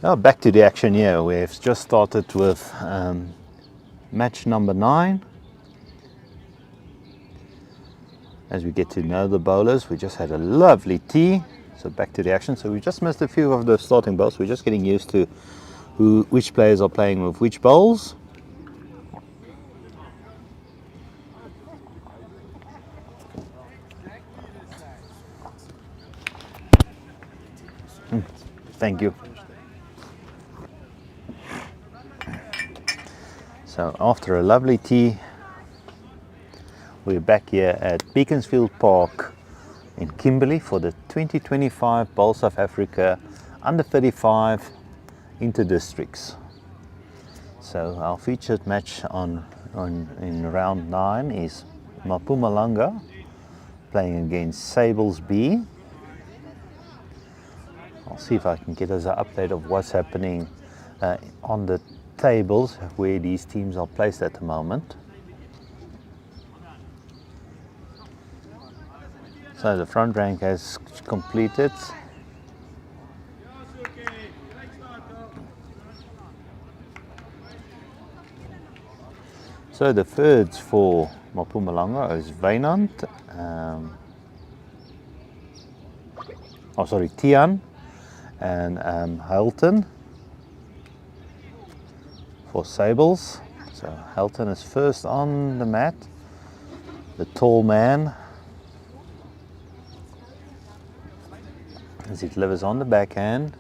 Now back to the action here. We've just started with match number 9. As we get to know the bowlers, we just had a lovely tee. So back to the action. So we just missed a few of the starting bowls. We're just getting used to which players are playing with which bowls. Thank you. So after a lovely tea, we're back here at Beaconsfield Park in Kimberley for the 2025 Bowl South Africa Under 35 Inter-Districts. So our featured match in round 9 is Mpumalanga playing against SAB B. I'll see if I can get us an update of what's happening on the tables where these teams are placed at the moment. So the front rank has completed. So the thirds for Mpumalanga is Wynand, Tian and Hilton for Sables. So Hilton is first on the mat, the tall man, as he delivers on the backhand.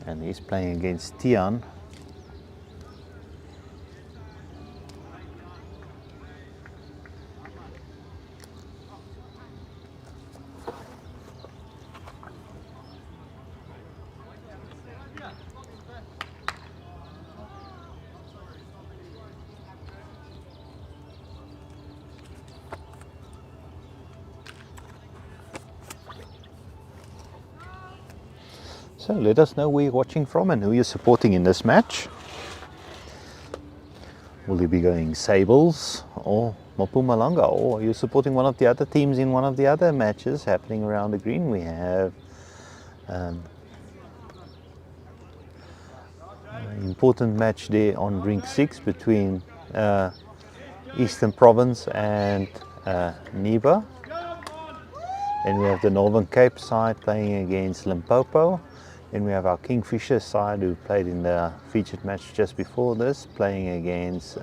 And he's playing against Tian. So let us know where you're watching from and who you're supporting in this match. Will you be going Sables or Mpumalanga, or are you supporting one of the other teams in one of the other matches happening around the green? We have an important match there on rink 6 between Eastern Province and Niba. Then we have the Northern Cape side playing against Limpopo. Then we have our Kingfisher side, who played in the featured match just before this, playing against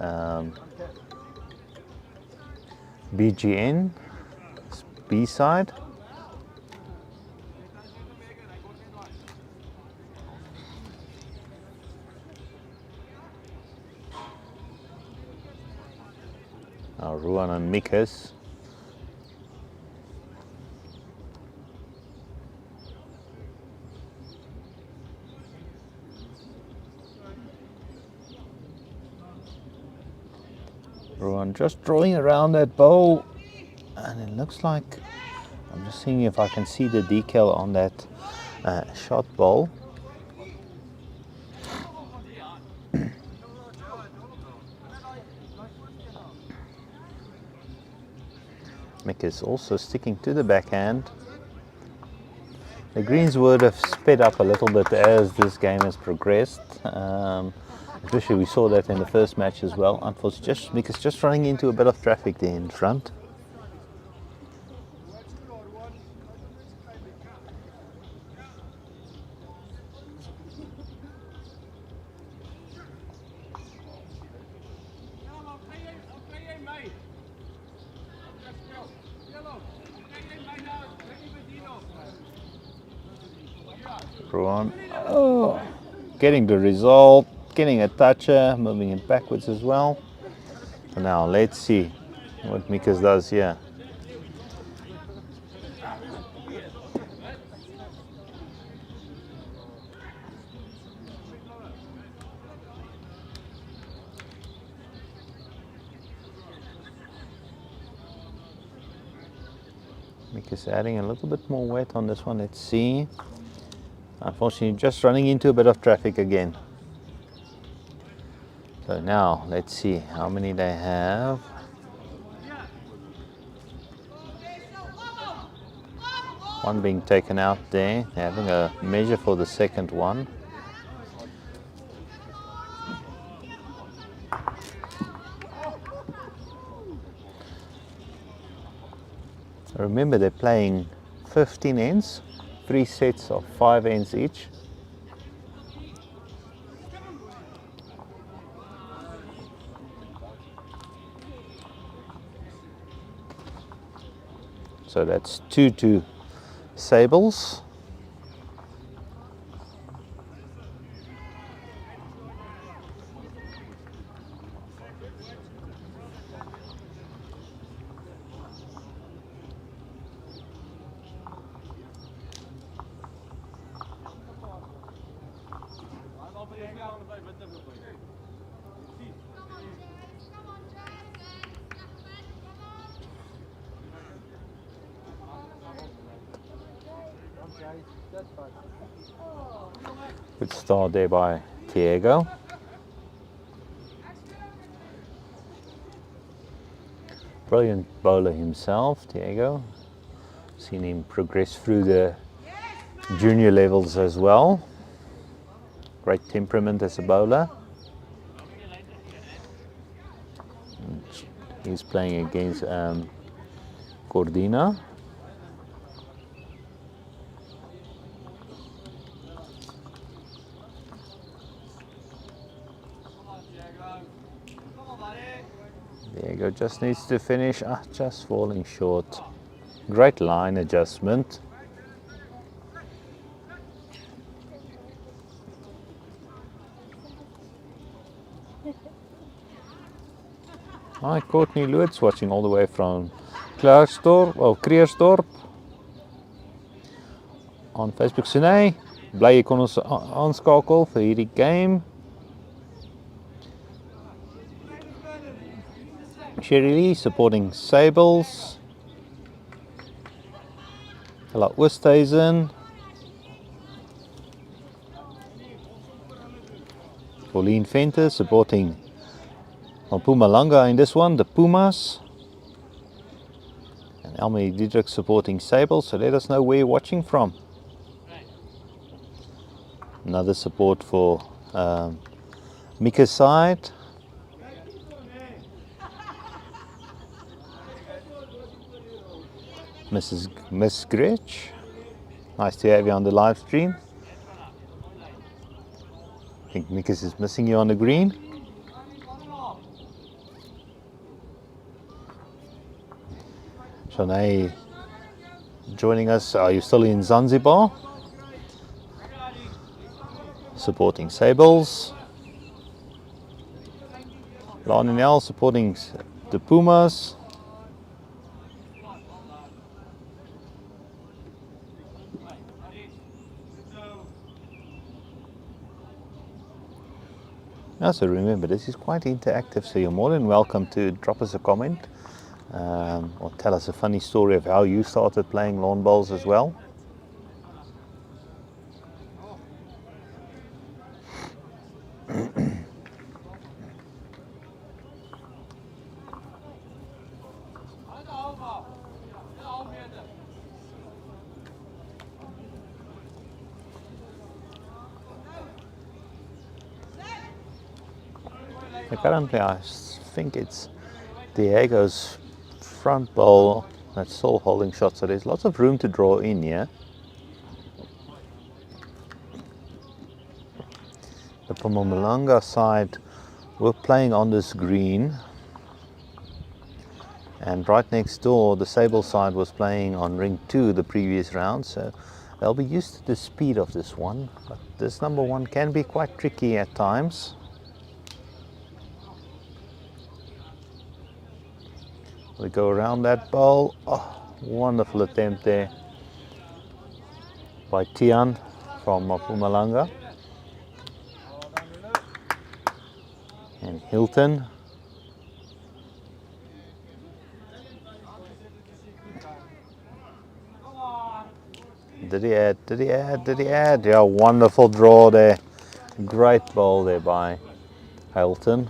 BGN, B side. Our Ruan and Mikas. Ruan just drawing around that bowl, and it looks like, I'm just seeing if I can see the decal on that shot bowl. Mick is also sticking to the backhand. The greens would have sped up a little bit as this game has progressed. Especially we saw that in the first match as well. Unfortunately, Mick is just running into a bit of traffic there in front. Ruan, getting the result, getting a toucher, moving it backwards as well. So now let's see what Mikas does here. Mikas adding a little bit more weight on this one. Let's see. Unfortunately, just running into a bit of traffic again. So now let's see how many they have. One being taken out there. They're having a measure for the second one. Remember, they're playing 15 ends, 3 sets of 5 ends each. So that's 2 to Sables. Good start there by Diego. Brilliant bowler himself, Diego. Seen him progress through the junior levels as well. Great temperament as a bowler. He's playing against Cordina. Diego just needs to finish, just falling short. Great line adjustment. Hi, Courtney Lewis watching all the way from Kreersdorp on Facebook. Sune, bly jy kon ons aanskakel vir hierdie game. Sherry Lee supporting Sables. Hello, Oosthuizen. Pauline Venter supporting Mpumalanga in this one, the Pumas. And Elmy Diedrich supporting Sables, so let us know where you're watching from. Another support for Mika's side. Miss Gretch, nice to have you on the live stream. I think Mikas is missing you on the green. Shanae joining us. Are you still in Zanzibar? Supporting Sables. Lionel supporting the Pumas. So remember, this is quite interactive, so you're more than welcome to drop us a comment or tell us a funny story of how you started playing lawn bowls as well. Currently, I think it's Diego's front bowl that's still holding shot, so there's lots of room to draw in here. The Mpumalanga side were playing on this green, and right next door the Sable side was playing on ring 2 the previous round, so they'll be used to the speed of this one, but this number 1 can be quite tricky at times. We go around that bowl. Oh, wonderful attempt there by Tian from Mpumalanga. And Hilton. Did he add? Did he add? Did he add? Yeah, wonderful draw there. Great bowl there by Hilton.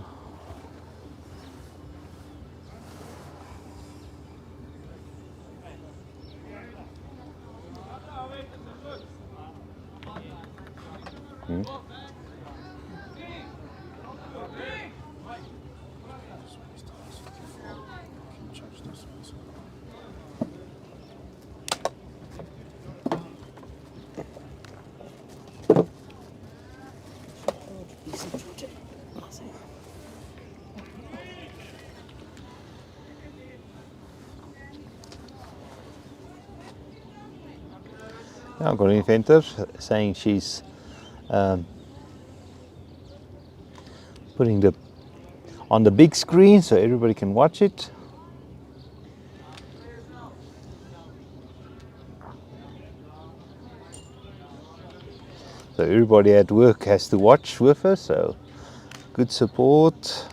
Now I've got an inventor saying she's putting the on the big screen so everybody can watch it. So everybody at work has to watch with her, so good support.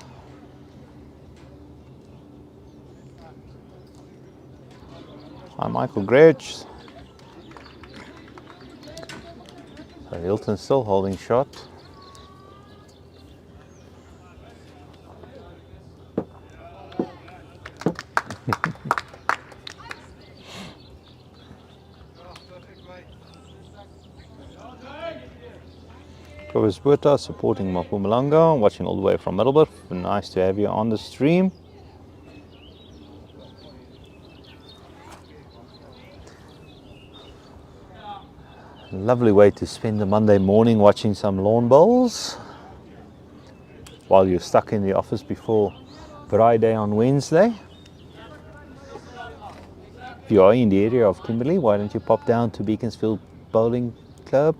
Hi Michael Gretsch. So Hilton's still holding shot. Roberta supporting Mpumalanga, watching all the way from Middleburg. Nice to have you on the stream. Lovely way to spend a Monday morning watching some lawn bowls while you're stuck in the office before Friday on Wednesday. If you are in the area of Kimberley, why don't you pop down to Beaconsfield Bowling Club?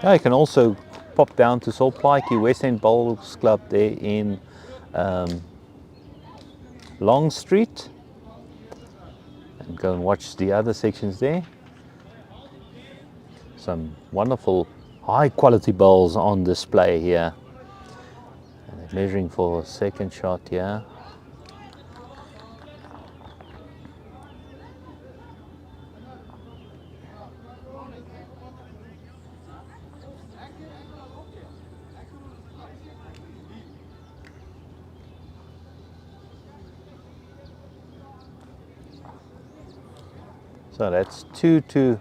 Yeah, you can also pop down to Salt Plaikey West End Bowls Club there in Long Street and go and watch the other sections there. Some wonderful high quality bowls on display here. And they're measuring for a second shot here. So that's 2-2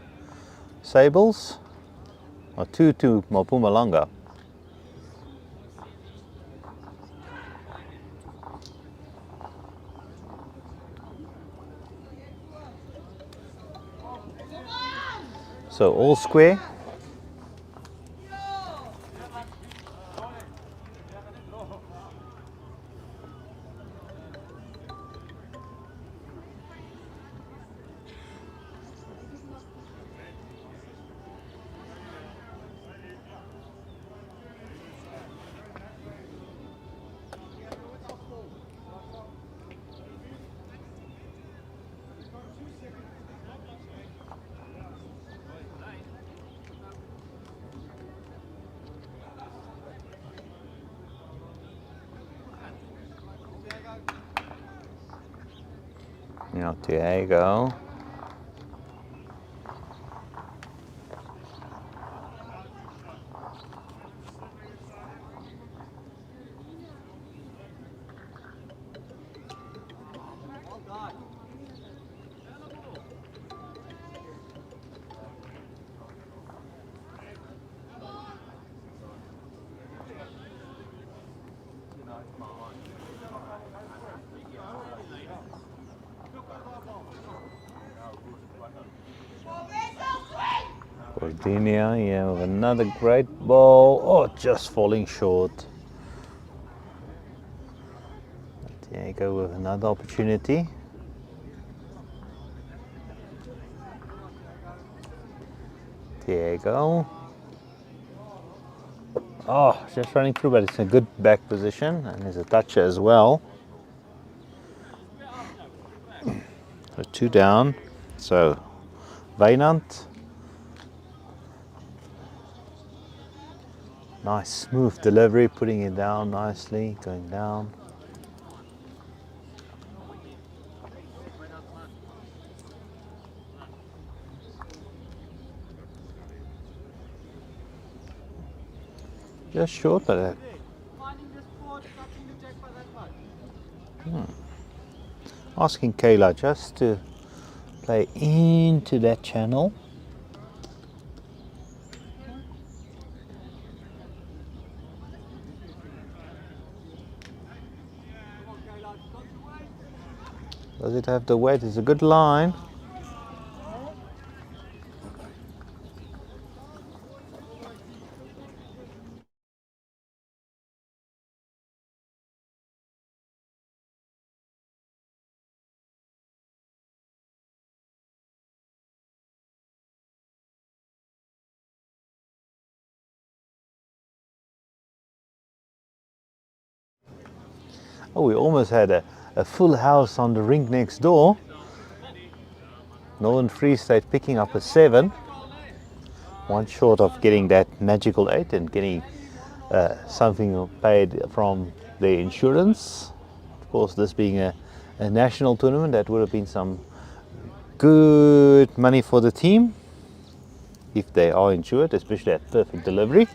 Sables, or 2-2 Mpumalanga. So all square. Now Diego. Cordinia, yeah, with another great ball. Oh, just falling short. Diego with another opportunity. Diego. Oh, just running through, but it's a good back position, and there's a toucher as well. So 2 down. So Wynand. Nice smooth delivery, putting it down nicely, going down. Just short, but asking Kayla just to play into that channel. Does it have the weight? It's a good line. Oh, we almost had a full house on the rink next door. Northern Free State picking up a 7. One short of getting that magical 8 and getting something paid from their insurance. Of course, this being a national tournament, that would have been some good money for the team if they are insured, especially at Perfect Delivery.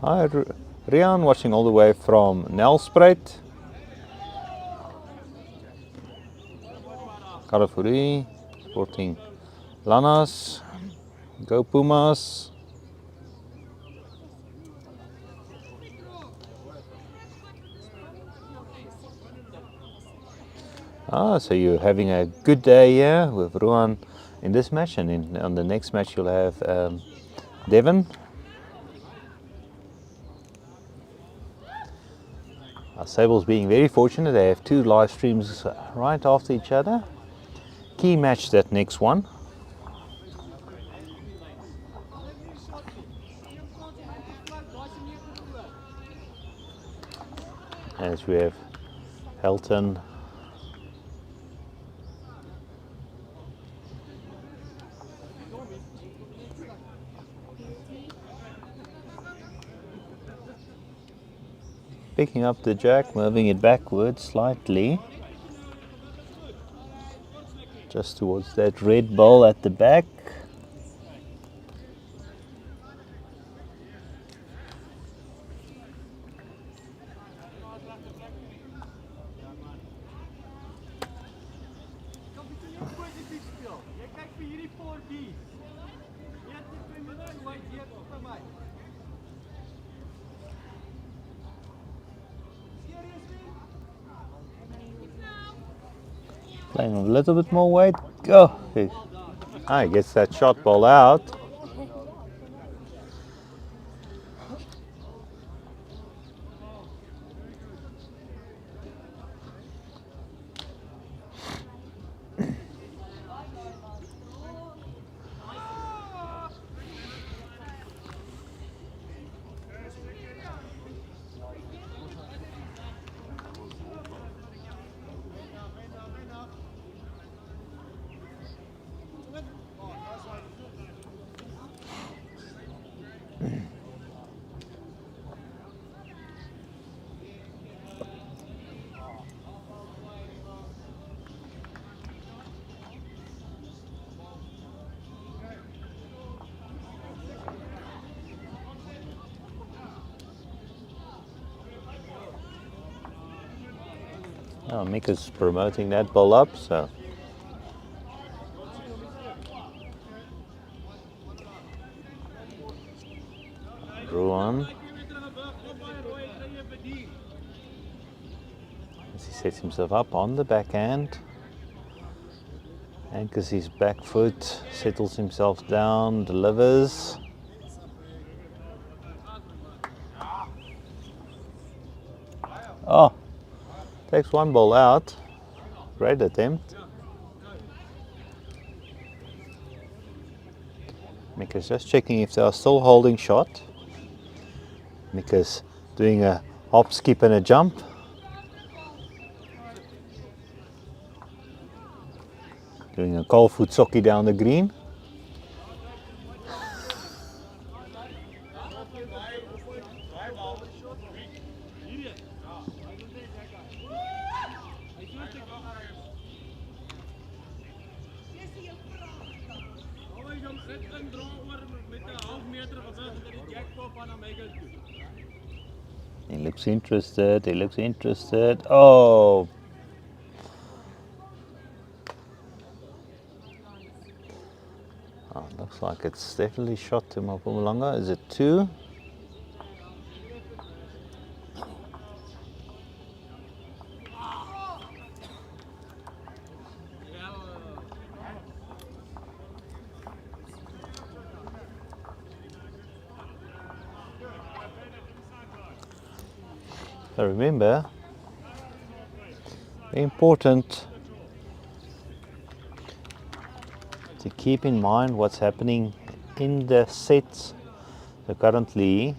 Hi, Rian, watching all the way from Nelspruit. Karafuri, sporting Lanas. Go Pumas. So you're having a good day here with Ruan in this match, and on the next match you'll have Devon. Sable's being very fortunate. They have 2 live streams right after each other. Key match, that next one. As we have Helton. Picking up the jack, moving it backwards slightly. Just towards that red ball at the back. Playing a little bit more weight. Go! Oh, he gets that shot ball out. Oh, Mick is promoting that ball up, so. Ruan. As he sets himself up on the backhand. Anchors his back foot, settles himself down, delivers. Oh, takes one ball out. Great attempt. Mika's just checking if they are still holding shot. Mika's doing a hop, skip and a jump. Doing a cold foot socky down the green. He looks interested. He looks interested. Oh, looks like it's definitely shot to Mpumalanga. Is it 2? So remember, very important to keep in mind what's happening in the sets. So currently,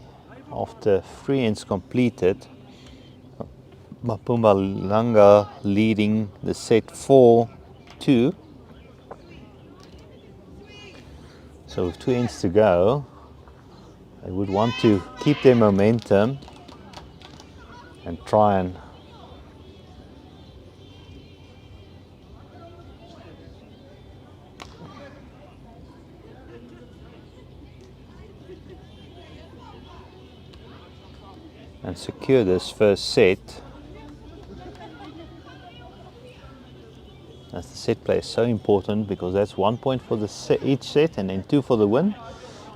after 3 ends completed, Mpumalanga leading the set 4-2. So with 2 ends to go, they would want to keep their momentum and try and secure this first set. As the set play is so important, because that's 1 point for each set and then 2 for the win.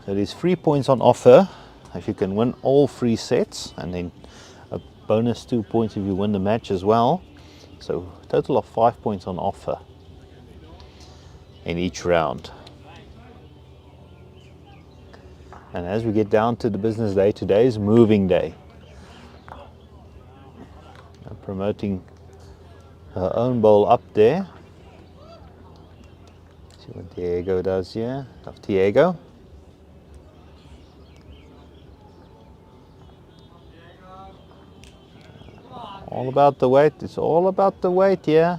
So there's 3 points on offer if you can win all 3 sets, and then a bonus 2 points if you win the match as well. So a total of 5 points on offer in each round. And as we get down to the business day, today is moving day. I'm promoting her own bowl up there. See what Diego does here. Of Diego. All about the weight. It's all about the weight, yeah.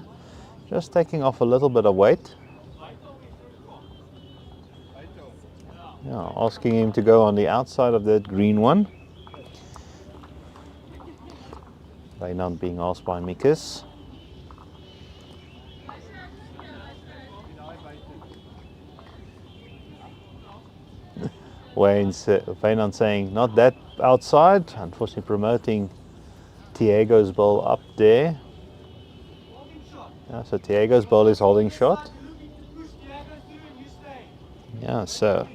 Just taking off a little bit of weight. Yeah, asking him to go on the outside of that green one. By not being asked by Mikus. Wayne saying not that outside, unfortunately promoting Diego's ball up there. Yeah, so Diego's ball is holding shot. Yeah, so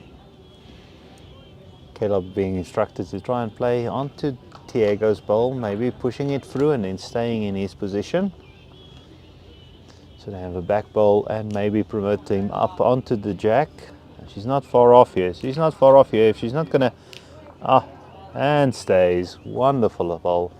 Caleb being instructed to try and play onto Diego's ball, maybe pushing it through and then staying in his position. So they have a back ball and maybe promote him up onto the jack. She's not far off here. She's not far off here. If she's not going to... and stays. Wonderful ball.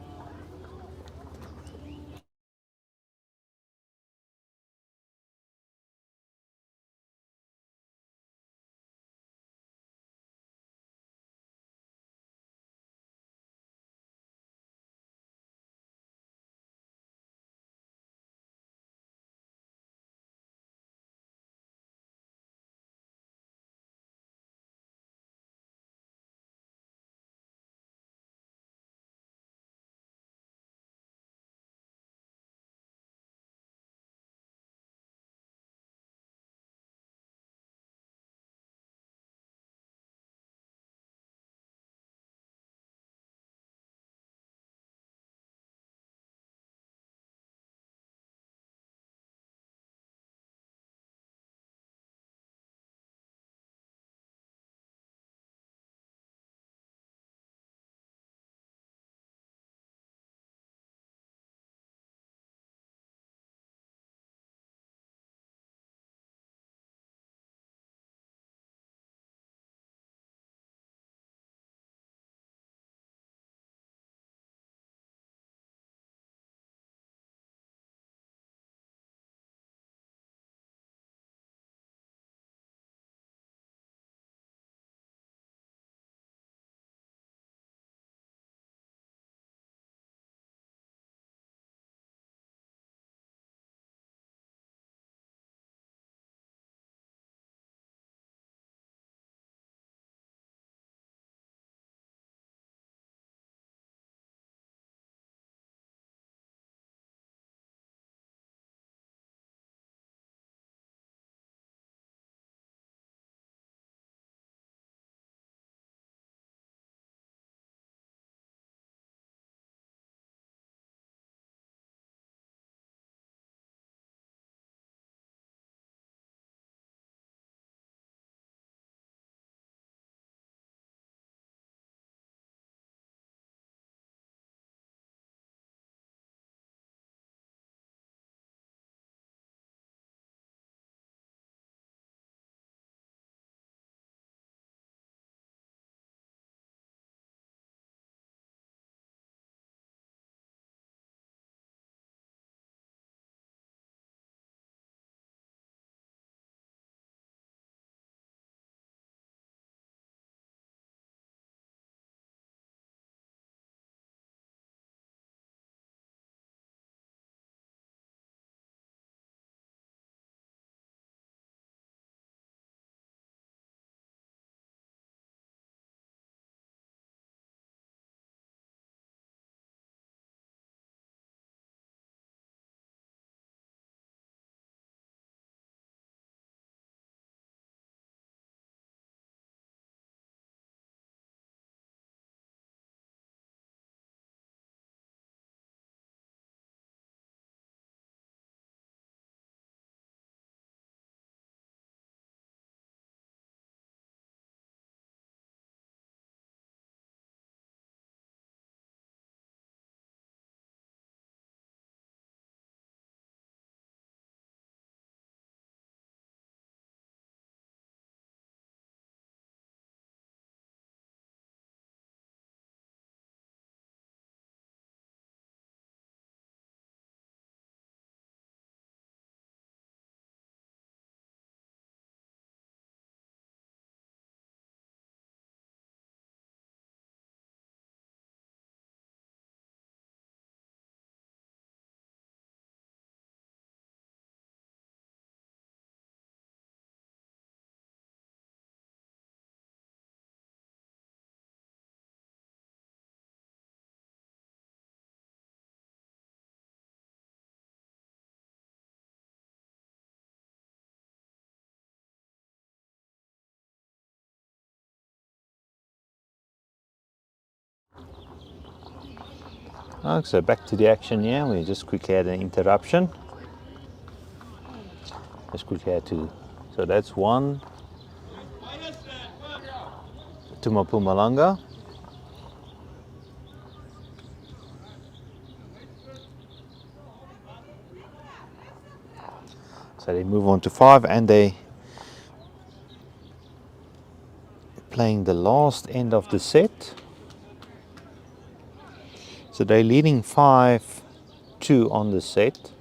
Oh, so back to the action here. We just quickly had an interruption. Just quickly had to. So that's one to Mpumalanga. So they move on to 5 and they playing the last end of the set. So they're leading 5-2 on the set.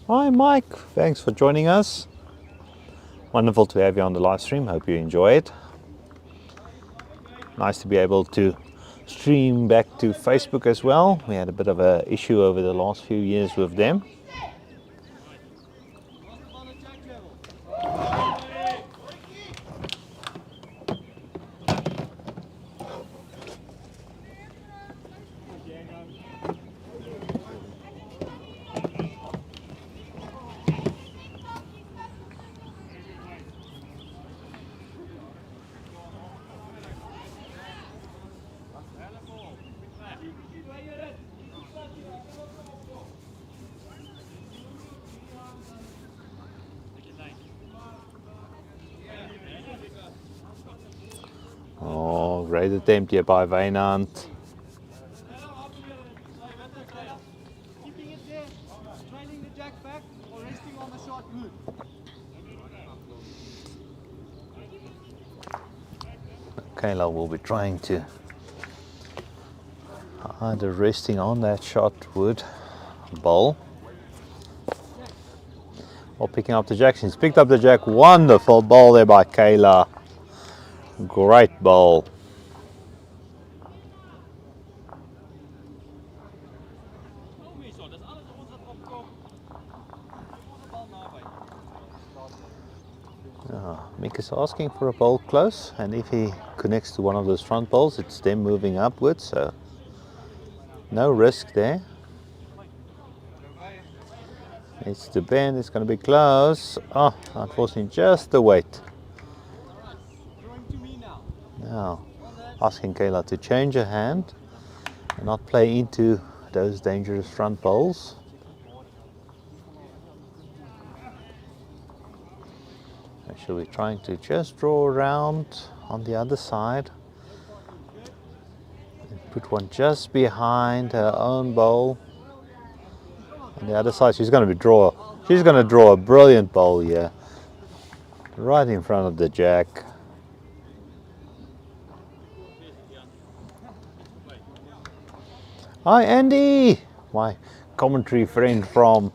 Hi Mike, thanks for joining us. Wonderful to have you on the live stream. Hope you enjoy it. Nice to be able to stream back to Facebook as well. We had a bit of an issue over the last few years with them. Oh, great attempt here by Wynand. Keeping it there, trailing the jack back, or resting on the short move. Kayla will be trying to either resting on that shot wood bowl or picking up the jack. She's picked up the jack. Wonderful bowl there by Kayla. Great bowl. Mick is asking for a bowl close, and if he connects to one of those front bowls, it's them moving upwards, so no risk there. It's the bend, it's going to be close. Oh, unfortunately, just the weight. Now, asking Kayla to change her hand and not play into those dangerous front bowls. She'll be trying to just draw around on the other side. Put one just behind her own bowl. On the other side, she's going to draw a brilliant bowl here, right in front of the jack. Hi Andy, my commentary friend from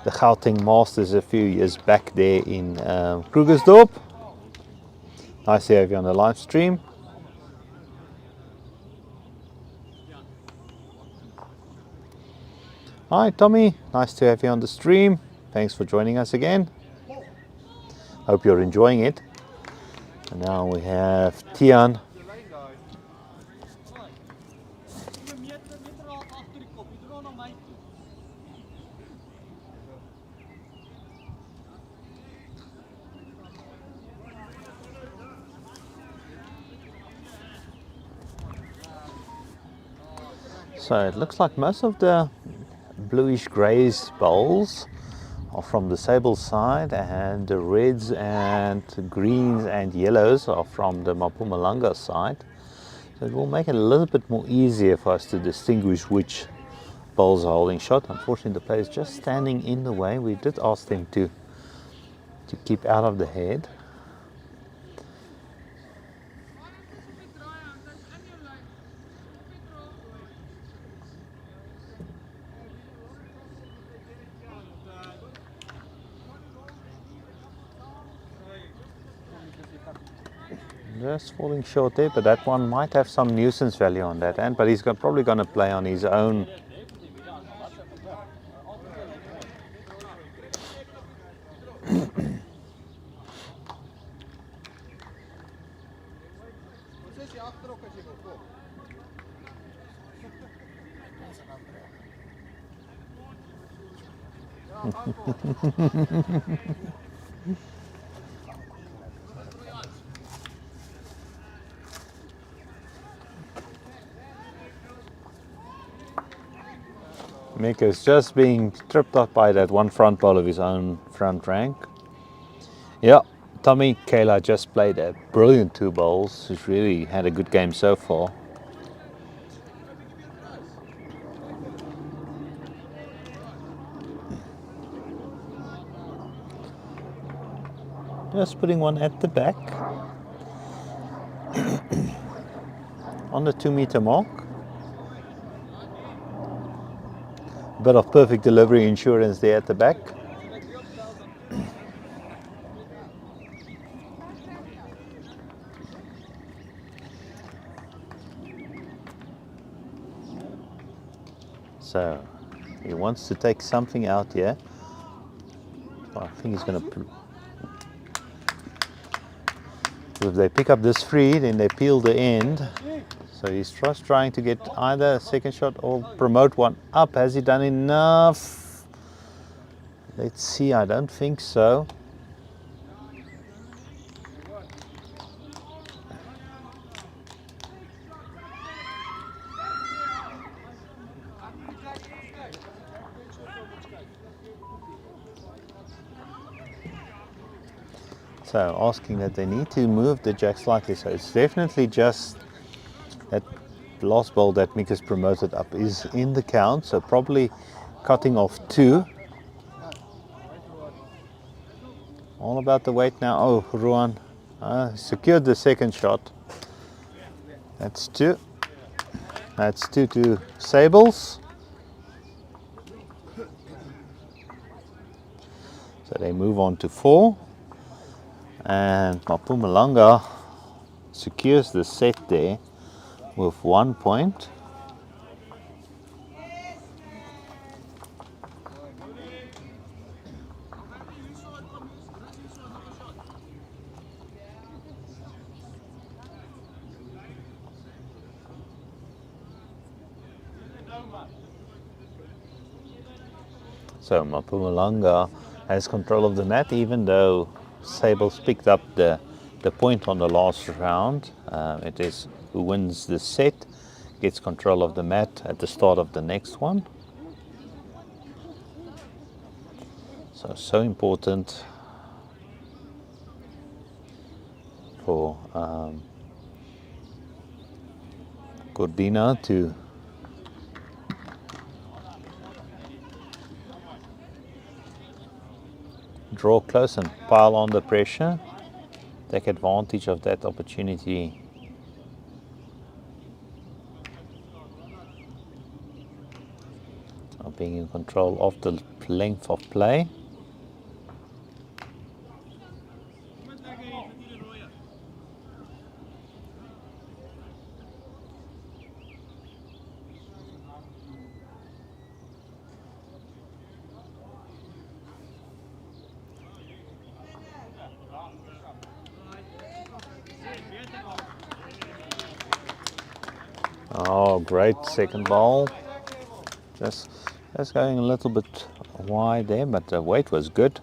the Gauteng Masters a few years back there in Krugersdorp. Nice to have you on the live stream. Hi Tommy, nice to have you on the stream. Thanks for joining us again. Hope you're enjoying it. And now we have Tian. So it looks like most of the bluish greys bowls are from the sable side, and the reds and greens and yellows are from the Mpumalanga side. So it will make it a little bit more easier for us to distinguish which bowls are holding shot. Unfortunately, the player is just standing in the way. We did ask them to keep out of the head. Just falling short there, but that one might have some nuisance value on that end, but he's probably going to play on his own. Mick is just being tripped up by that one front ball of his own front rank. Yeah, Tommy Kayla just played a brilliant 2 bowls. He's really had a good game so far. Just putting one at the back on the 2-meter mark. Bit of perfect delivery insurance there at the back. So he wants to take something out here. I think he's going to. If they pick up this free, then they peel the end. So he's just trying to get either a second shot or promote one up. Has he done enough? Let's see, I don't think so. So asking that they need to move the jack slightly. So it's definitely just that last ball that Mick has promoted up is in the count. So probably cutting off 2. All about the weight now. Oh, Ruan secured the second shot. That's 2. That's 2 to Sables. So they move on to 4. And Mpumalanga secures the set there with 1 point. So Mpumalanga has control of the mat, even though Sables picked up the point on the last round. It is who wins the set, gets control of the mat at the start of the next one. So important for Cordina to draw close and pile on the pressure, take advantage of that opportunity. Of being in control of the length of play. Oh, great second ball. Just going a little bit wide there, but the weight was good.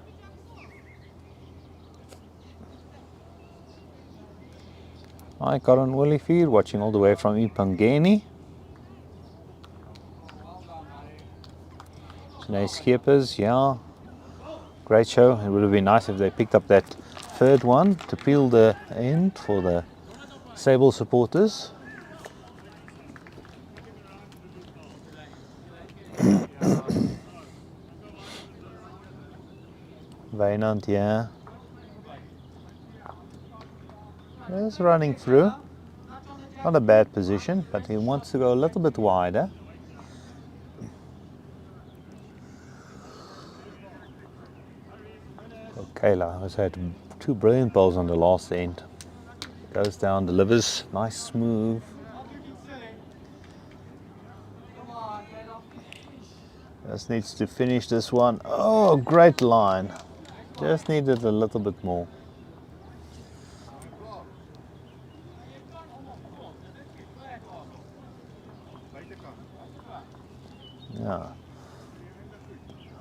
Hi, Karan Woollyfield, watching all the way from Ipangeni. Nice skippers, yeah. Great show. It would have been nice if they picked up that third one to peel the end for the Sable supporters. Wynand, yeah. Just running through. Not a bad position, but he wants to go a little bit wider. Kayla has had 2 brilliant balls on the last end. Goes down, delivers, nice smooth. Just needs to finish this one. Oh, great line. Just needed a little bit more. Yeah.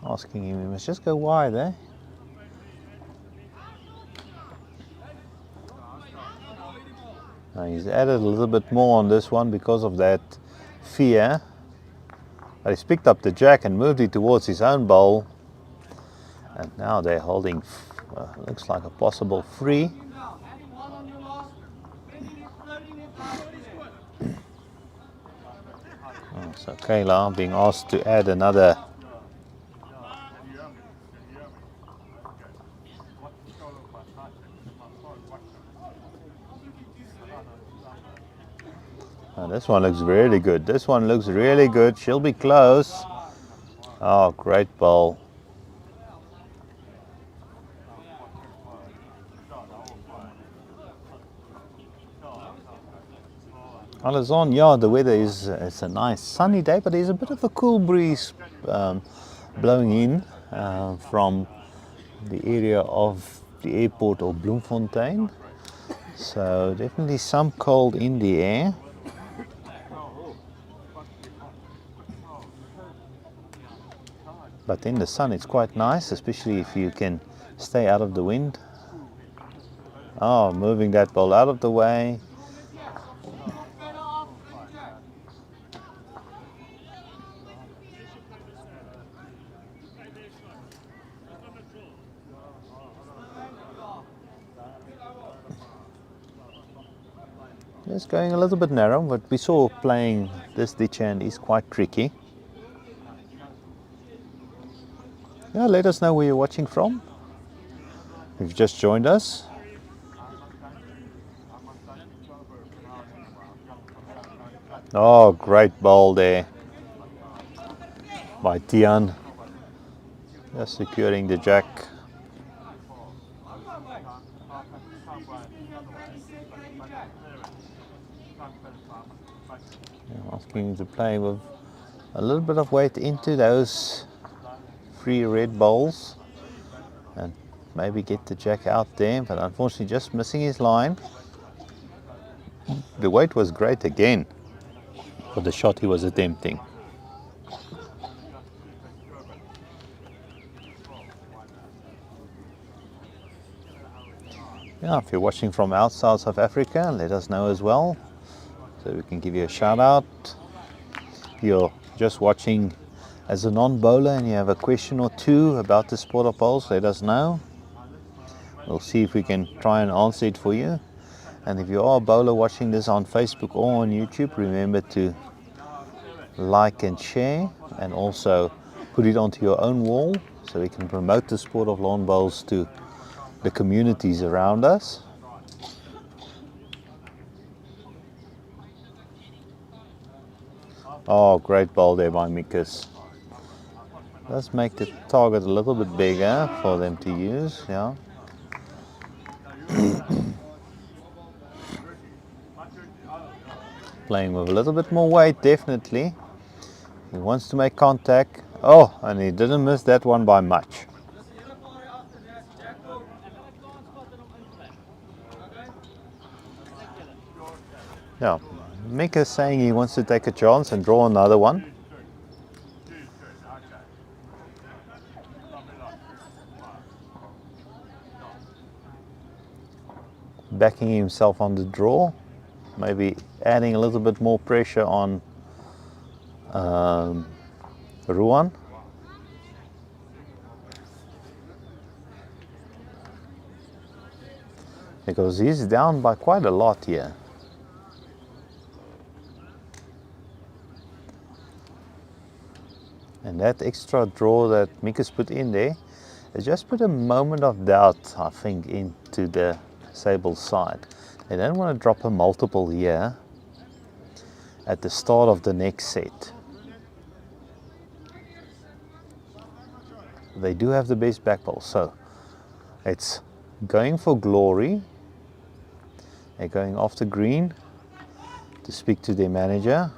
Asking him, he must just go wide, eh? Now he's added a little bit more on this one because of that fear. But he's picked up the jack and moved it towards his own bowl. And now they're holding, looks like a possible free. Oh, so Kayla being asked to add another. Oh, this one looks really good. This one looks really good. She'll be close. Oh, great bowl. Alazon, yeah, the weather is it's a nice sunny day, but there's a bit of a cool breeze blowing in from the area of the airport or Bloemfontein. So definitely some cold in the air. But in the sun it's quite nice, especially if you can stay out of the wind. Oh, moving that ball out of the way. Just going a little bit narrow, but we saw playing this ditch hand is quite tricky. Yeah, let us know where you're watching from. If you've just joined us. Oh, great ball there by Tian. Just securing the jack. Asking him to play with a little bit of weight into those free red bowls and maybe get the jack out there, but unfortunately just missing his line. The weight was great again for the shot he was attempting. Yeah, if you're watching from outside South Africa, let us know as well, so we can give you a shout out. If you're just watching as a non-bowler and you have a question or two about the sport of bowls, let us know. We'll see if we can try and answer it for you. And if you are a bowler watching this on Facebook or on YouTube, remember to like and share, and also put it onto your own wall so we can promote the sport of lawn bowls to the communities around us. Oh, great bowl there by Mikus. Let's make the target a little bit bigger for them to use, yeah. Playing with a little bit more weight, definitely. He wants to make contact. Oh, and he didn't miss that one by much. Yeah, Mick is saying he wants to take a chance and draw another one. Backing himself on the draw, maybe adding a little bit more pressure on Ruan. Because he's down by quite a lot here. And that extra draw that Mikus put in there has just put a moment of doubt, I think, into the Sable side. They don't want to drop a multiple here at the start of the next set. They do have the best back ball, so it's going for glory They're going off the green to speak to their manager.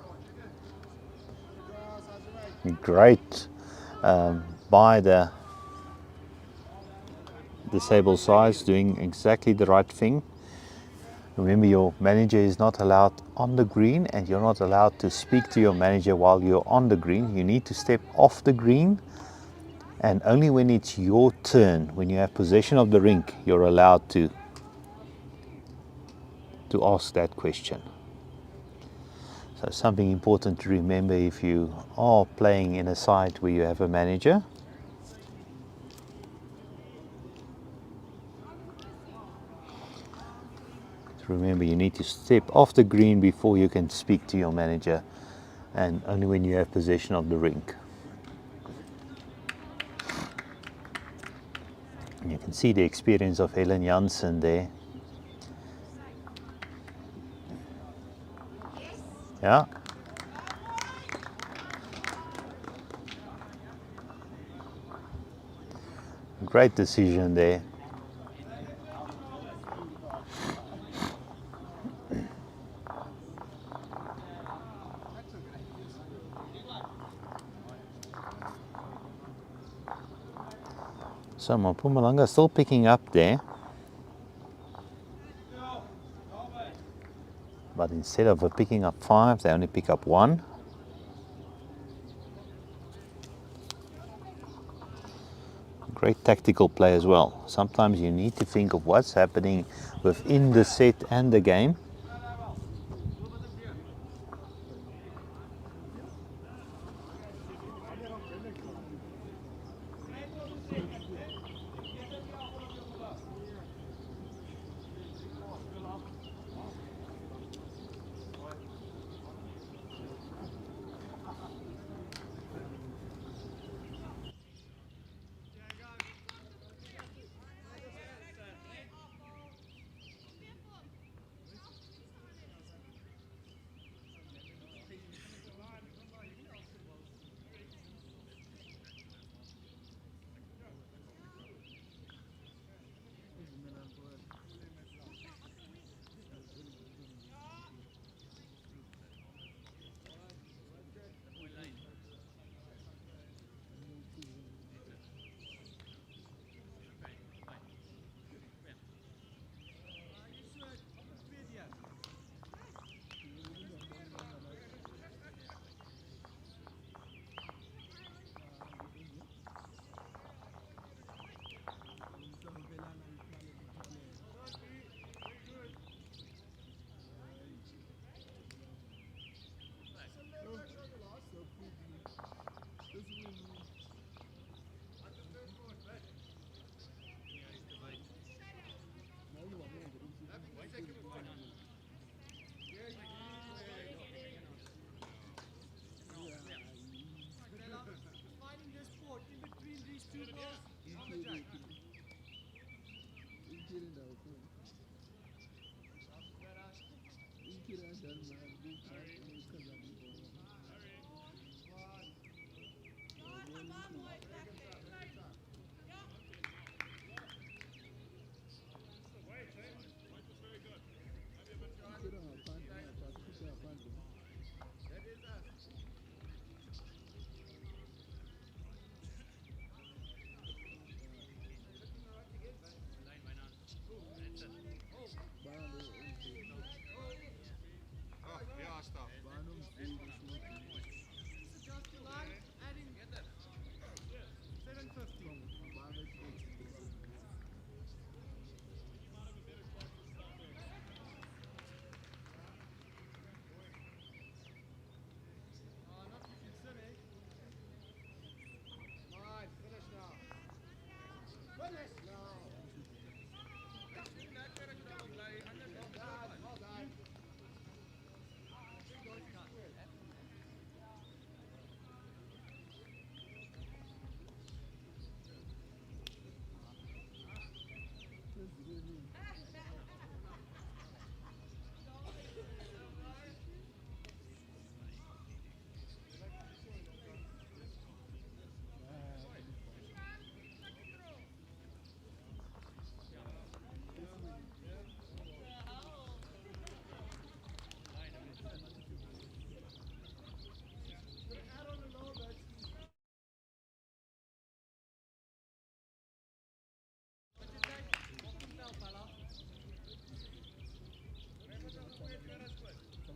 Great by the disabled sides, doing exactly the right thing. Remember, your manager is not allowed on the green, and you're not allowed to speak to your manager while you're on the green. You need to step off the green, and only when it's your turn, when you have possession of the rink, you're allowed to ask that question. So something important to remember if you are playing in a side where you have a manager. Remember, you need to step off the green before you can speak to your manager, and only when you have possession of the rink. And you can see the experience of Helen Jansen there. Yeah. Great decision there. So Mpumalanga still picking up there. But instead of picking up 5, they only pick up 1. Great tactical play as well. Sometimes you need to think of what's happening within the set and the game.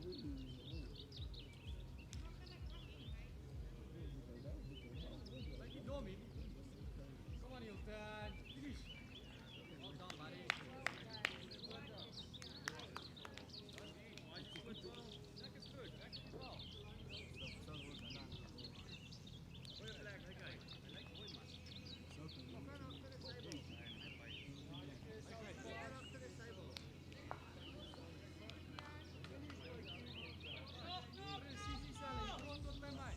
Like it, Domi. Come on, Hilton. Finish. Well done, buddy. Jack is good. Jack is well. Goeie plek, okay. Hy lyk mooi, man. Kom aan agter die table. Kom aan agter die table. Presies dieselfde. Jy kom tot by my.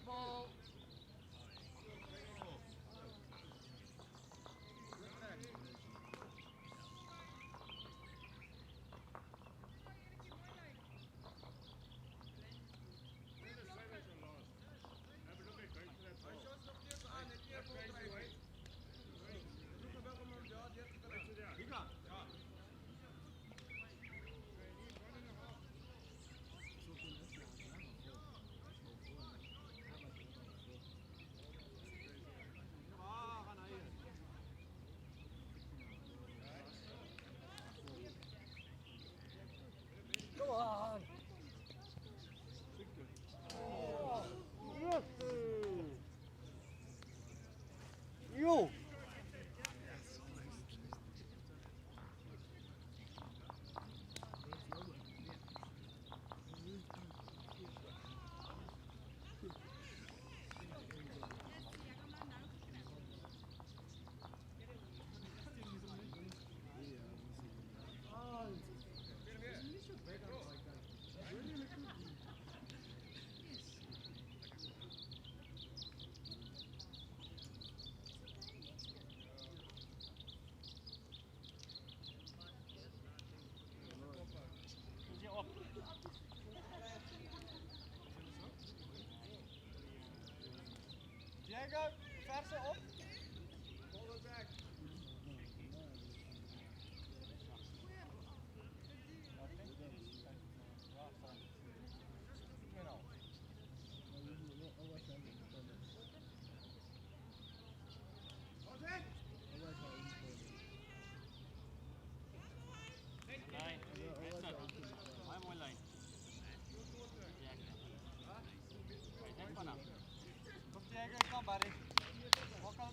Ball. Come on. Oh. Yes. You. Diego, verse op. Ball it back. Diego, come buddy. Walk on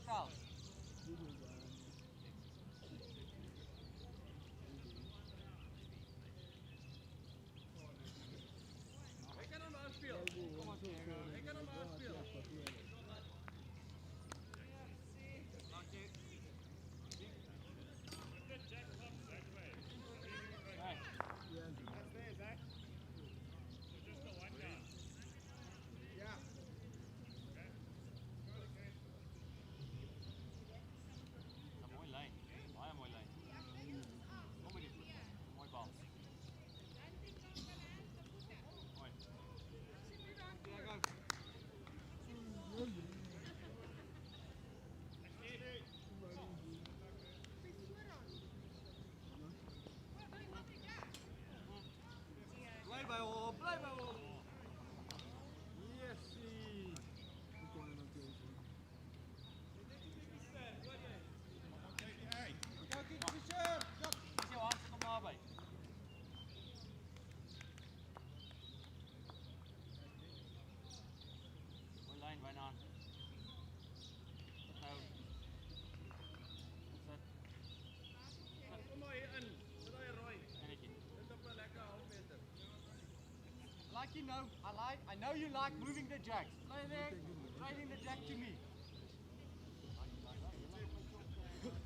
I know you like moving the jacks. Play there, trading the jack to me.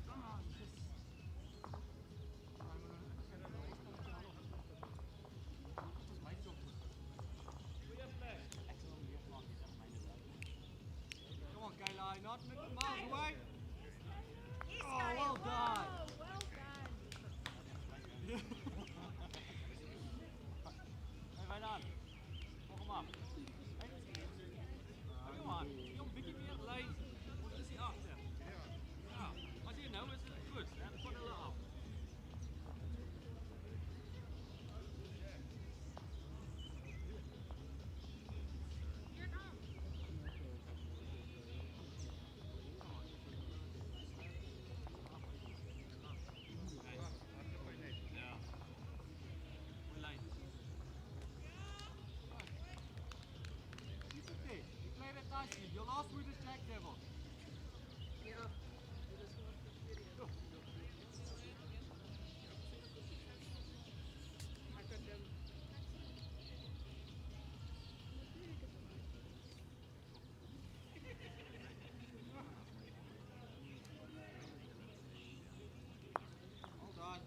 Come on, just. Come on, Kayla, not miles away. Yes, Oh, Kyle. well done. Whoa, well done. Hey, right on. Volg hem af. Hey. Kom aan. Jong, een beetje meer lijn. Wat is hij achter? Ja. Als je nou is het goed. Dan gewoon hulle af. Hier dan. Ja. Goeie lijn. Keep it there. You played it nicely. Your last word is Jack Devil. Ja. Well done.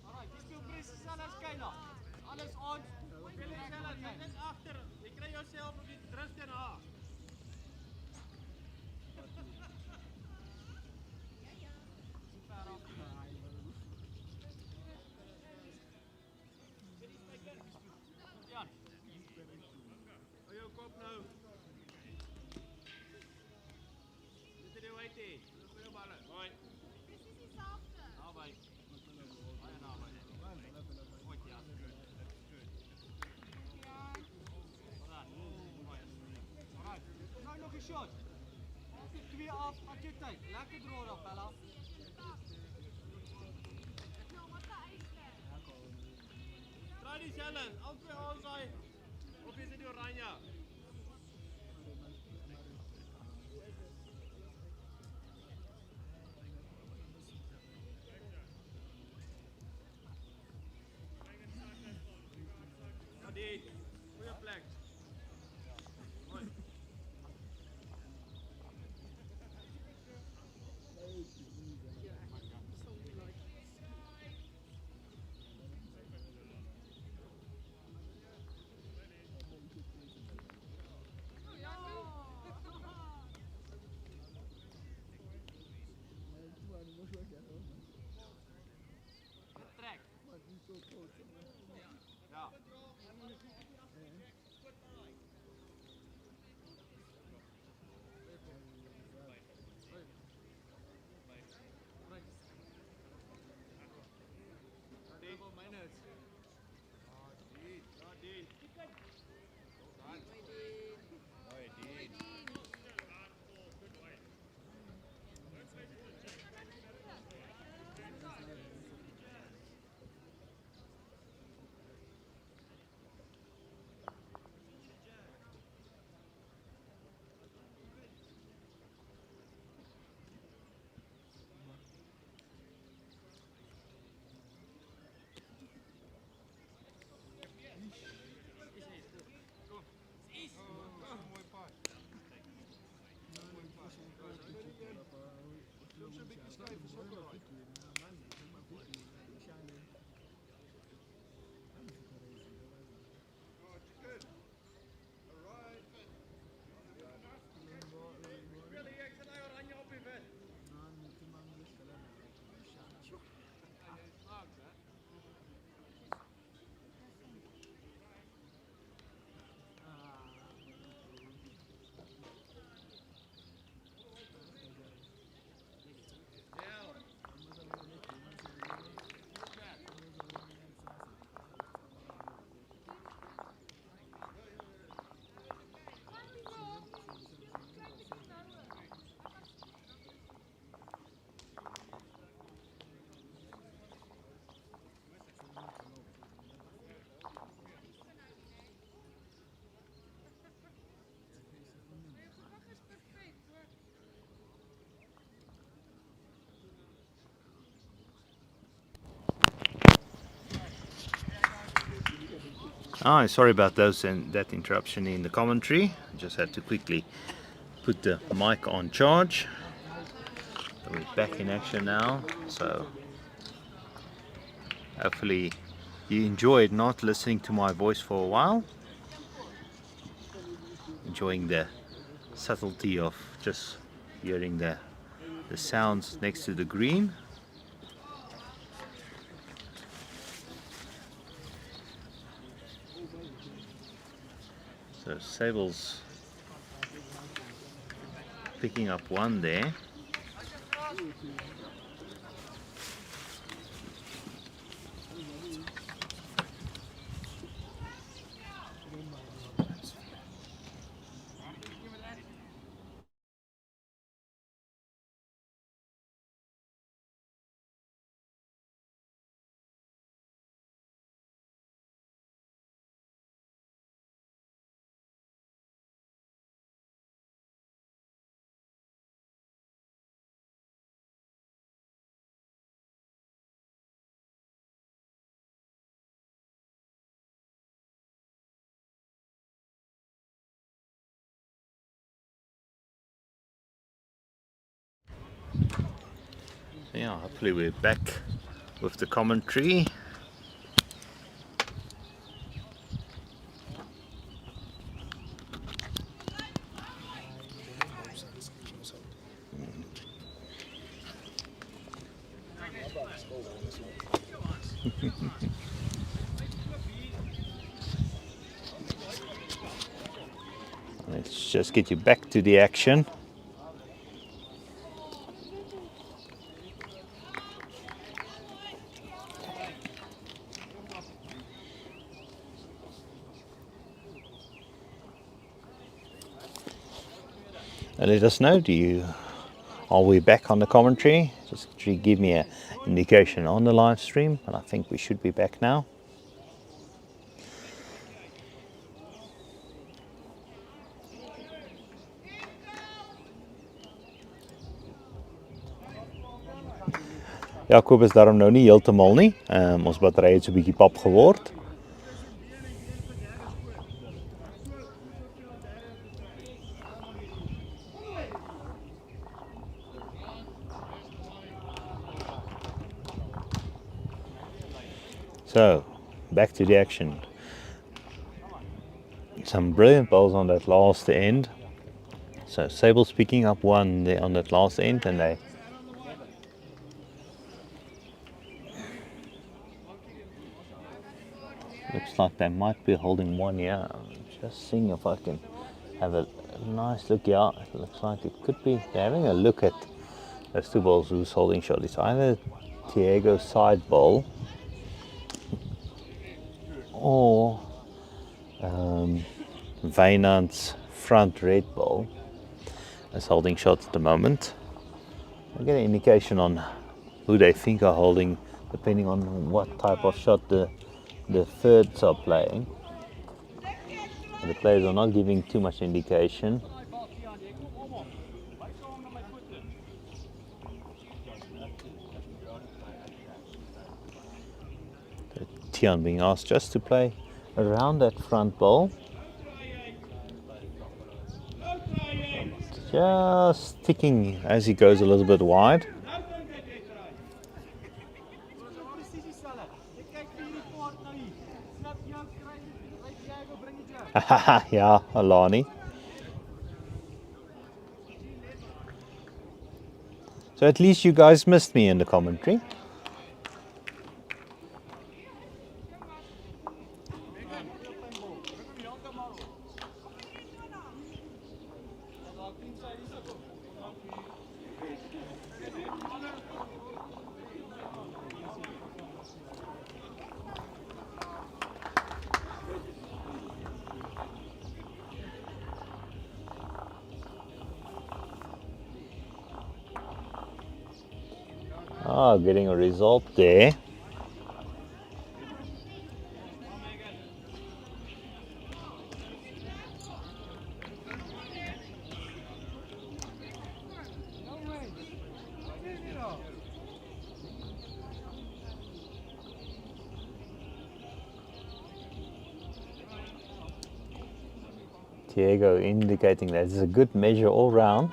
Alright, jy speel presies dieselfde as Kayla. Alles ons. Speel dieselfde, jy net agter. Jy kry jouself op die druk teen haar. Ver af. Jan. Hou jou kop nou. Dit is die wyte. Goeie balle. Mooi. Precies hetzelfde. Naby. Baie naby. Goed, ja. Ja. Alright. Mooi. Alright. Nou nog 'n shot. As dit 2 af, vat jou tyd. Lekker draw daar, Bella. Nou, wat 'n eiste. Try dieselfde. Albei haal daai. Of is dit die oranje? Ja, die. Goeie plek. Mooi. Oh, sorry about those and that interruption in the commentary. I just had to quickly put the mic on charge. So we're back in action now. So hopefully you enjoyed not listening to my voice for a while. Enjoying the subtlety of just hearing the sounds next to the green. So Sable's picking up one there. So yeah, hopefully we're back with the commentary. Let's just get you back to the action. And let us know, are we back on the commentary? Just give me an indication on the live stream, and I think we should be back now. Jakob is daarom nou nie heeltemal nie. Ons battery het so 'n bietjie pap geword. So, back to the action. Some brilliant balls on that last end. So Sable's picking up one there on that last end, and they looks like they might be holding one here. Just seeing if I can have a nice look. Yeah, it looks like it could be. They're having a look at those two balls who's holding shot. It's either Diego's side ball or Wynand's front red ball is holding shots at the moment. I get an indication on who they think are holding, depending on what type of shot the thirds are playing. And the players are not giving too much indication. Tian being asked just to play around that front ball. Just ticking as he goes a little bit wide. Yeah, Alani. So at least you guys missed me in the commentary. Getting a result there. Diego indicating that it's a good measure all round.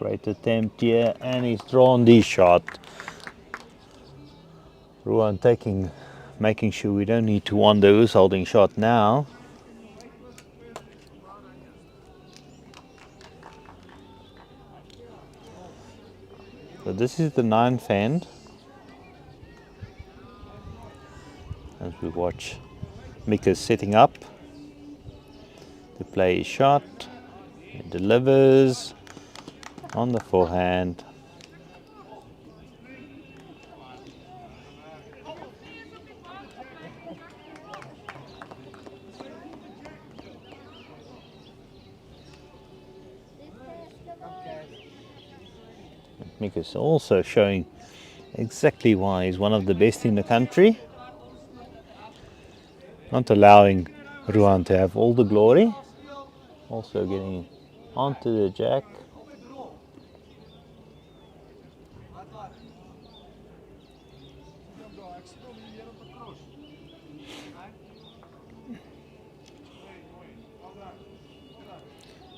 Great attempt here, and he's drawn the shot. Ruan making sure we don't need to wonder who's holding shot now. So this is the 9th hand. As we watch Mika's setting up to play his shot. He delivers on the forehand. Mika's also showing exactly why he's one of the best in the country. Not allowing Ruan to have all the glory. Also getting onto the jack.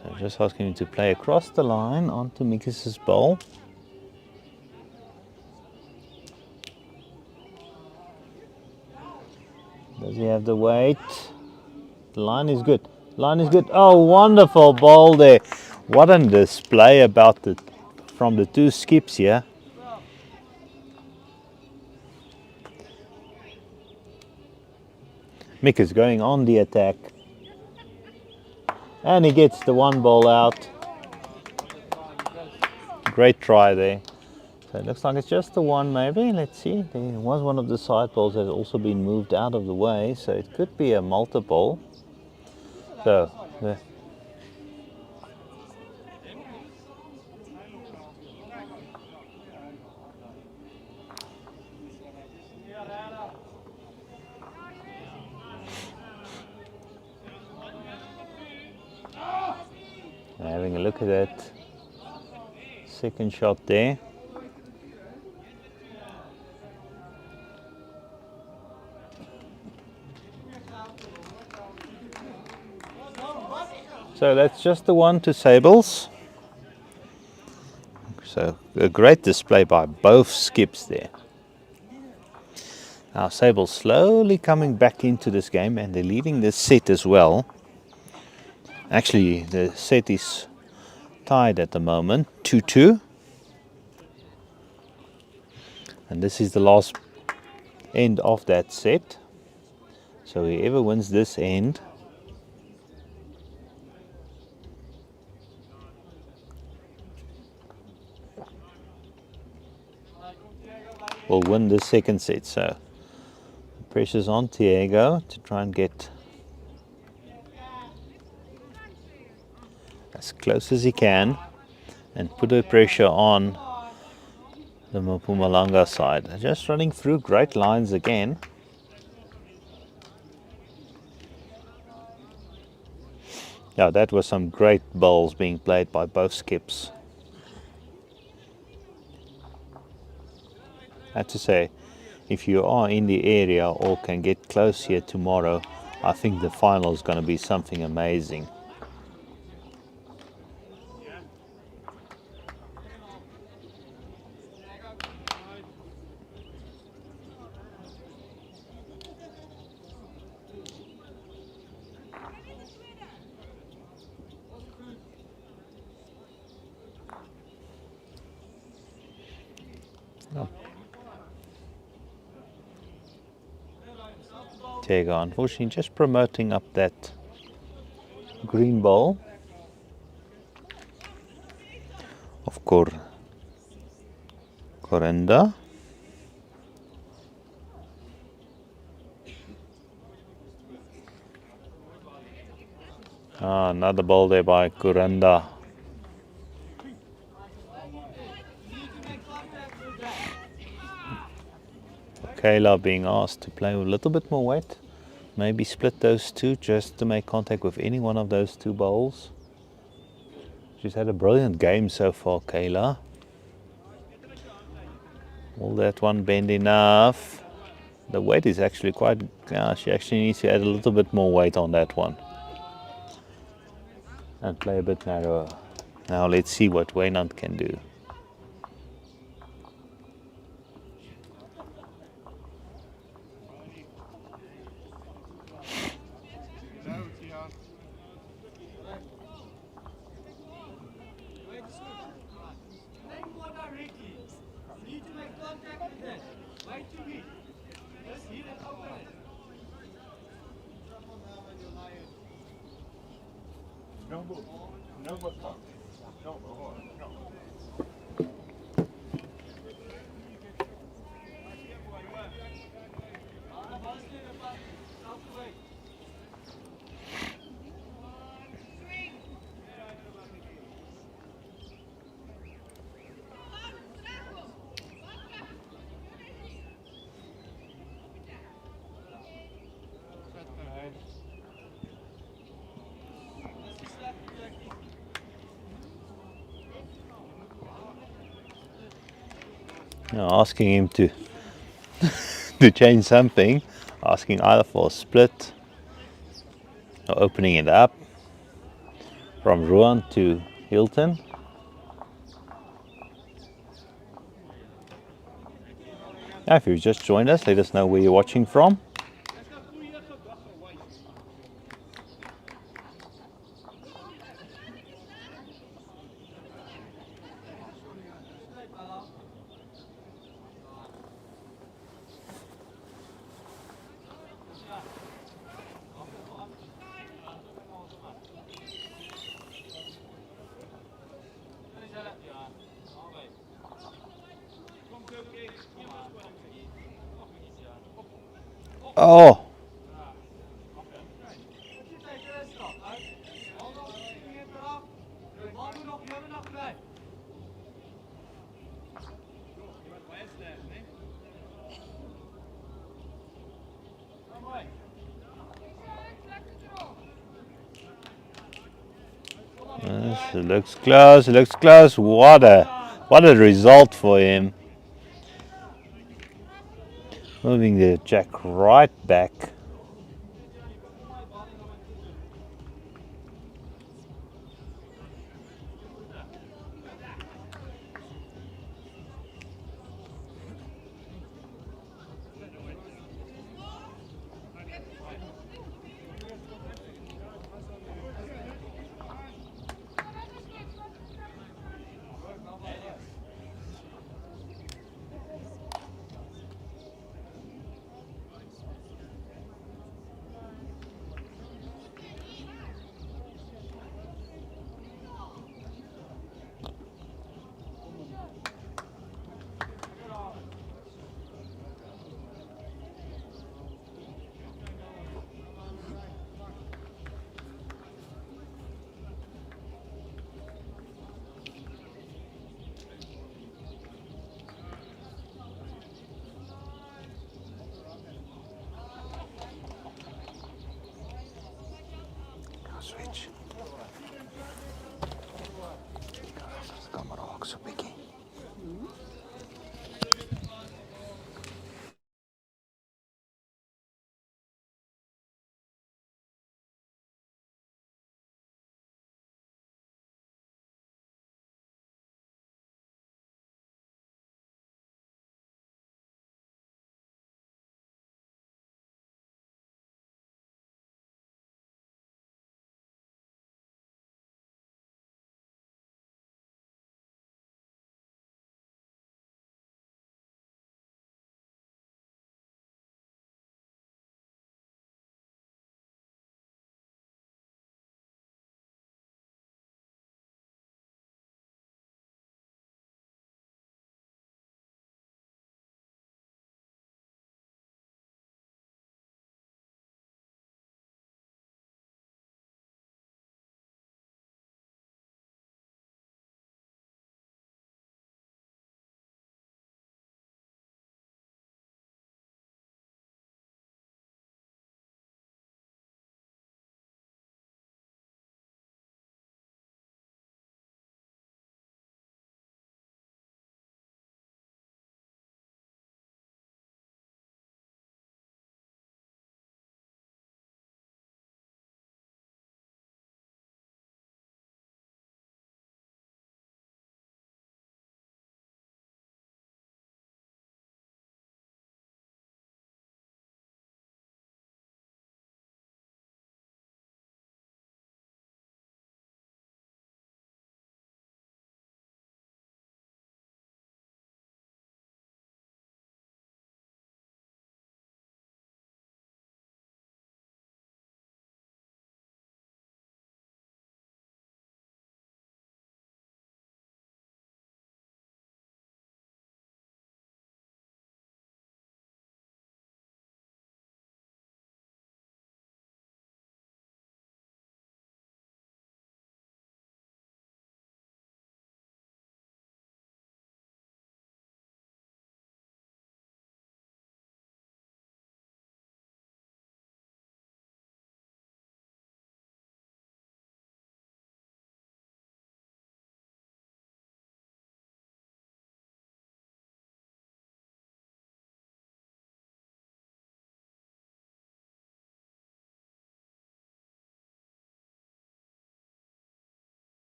So just asking him to play across the line onto Mika's ball. Does he have the weight? The line is good. Line is good. Oh, wonderful ball there. What a display from the two skips here. Mick is going on the attack. And he gets the one ball out. Great try there. So it looks like it's just the one maybe. Let's see. There was one of the side balls that had also been moved out of the way. So it could be a multiple. So having a look at that second shot there. So that's just the one to Sables. So a great display by both skips there. Now Sables slowly coming back into this game, and they're leading this set as well. Actually, the set is tied at the moment, 2-2. And this is the last end of that set. So whoever wins this end will win the second set. So pressure's on Diego to try and get as close as he can and put the pressure on the Mpumalanga side. Just running through great lines again. Yeah, that was some great bowls being played by both skips. I have to say, if you are in the area or can get close here tomorrow, I think the final is going to be something amazing. Diego, unfortunately, just promoting up that green ball of Corenda. Ah, another ball there by Kuranda. Kayla being asked to play with a little bit more weight. Maybe split those two just to make contact with any one of those two bowls. She's had a brilliant game so far, Kayla. Will that one bend enough? The weight is actually quite... she actually needs to add a little bit more weight on that one. And play a bit narrower. Now let's see what Waynant can do. Make more directly. You need to make contact with that. Way too weak. Just hit it open it. No move. No move. No move. No. Now asking him to to change something, asking either for a split or opening it up from Ruan to Hilton. Now, if you've just joined us, let us know where you're watching from. Oh, yes, it looks close, it looks close. What a result for him. Moving the jack right back. Switch. Camera ook zo pikkie.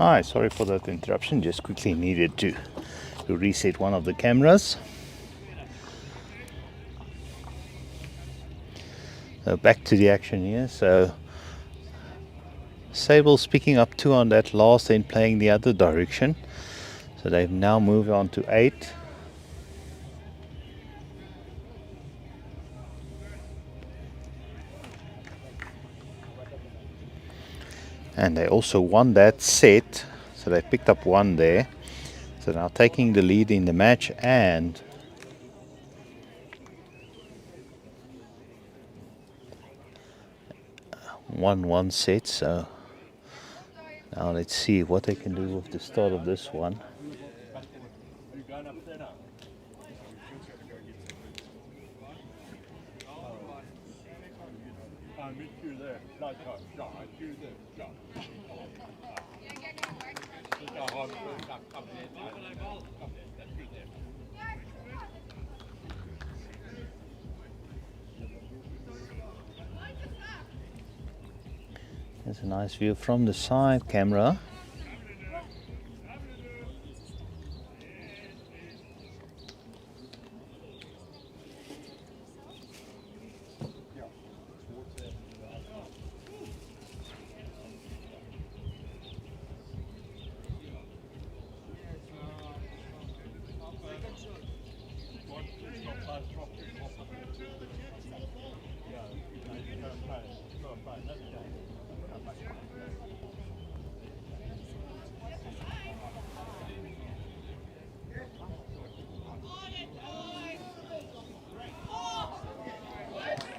Hi, sorry for that interruption. Just quickly needed to reset one of the cameras. So back to the action here. So Sable's picking up 2 on that last, then playing the other direction. So they've now moved on to 8. And they also won that set. So they picked up 1 there. So now taking the lead in the match and won 1 set. So now let's see what they can do with the start of this one. There's a nice view from the side camera.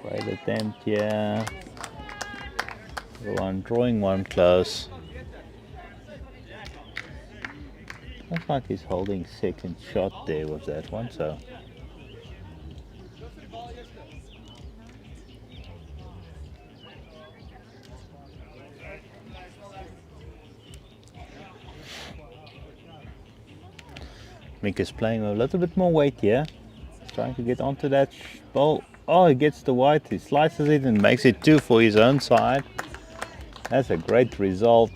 Great attempt here. One drawing one close. Looks like he's holding second shot there with that one. So Mick is playing with a little bit more weight here. He's trying to get onto that ball. Oh, he gets the white, he slices it and makes it 2 for his own side. That's a great result.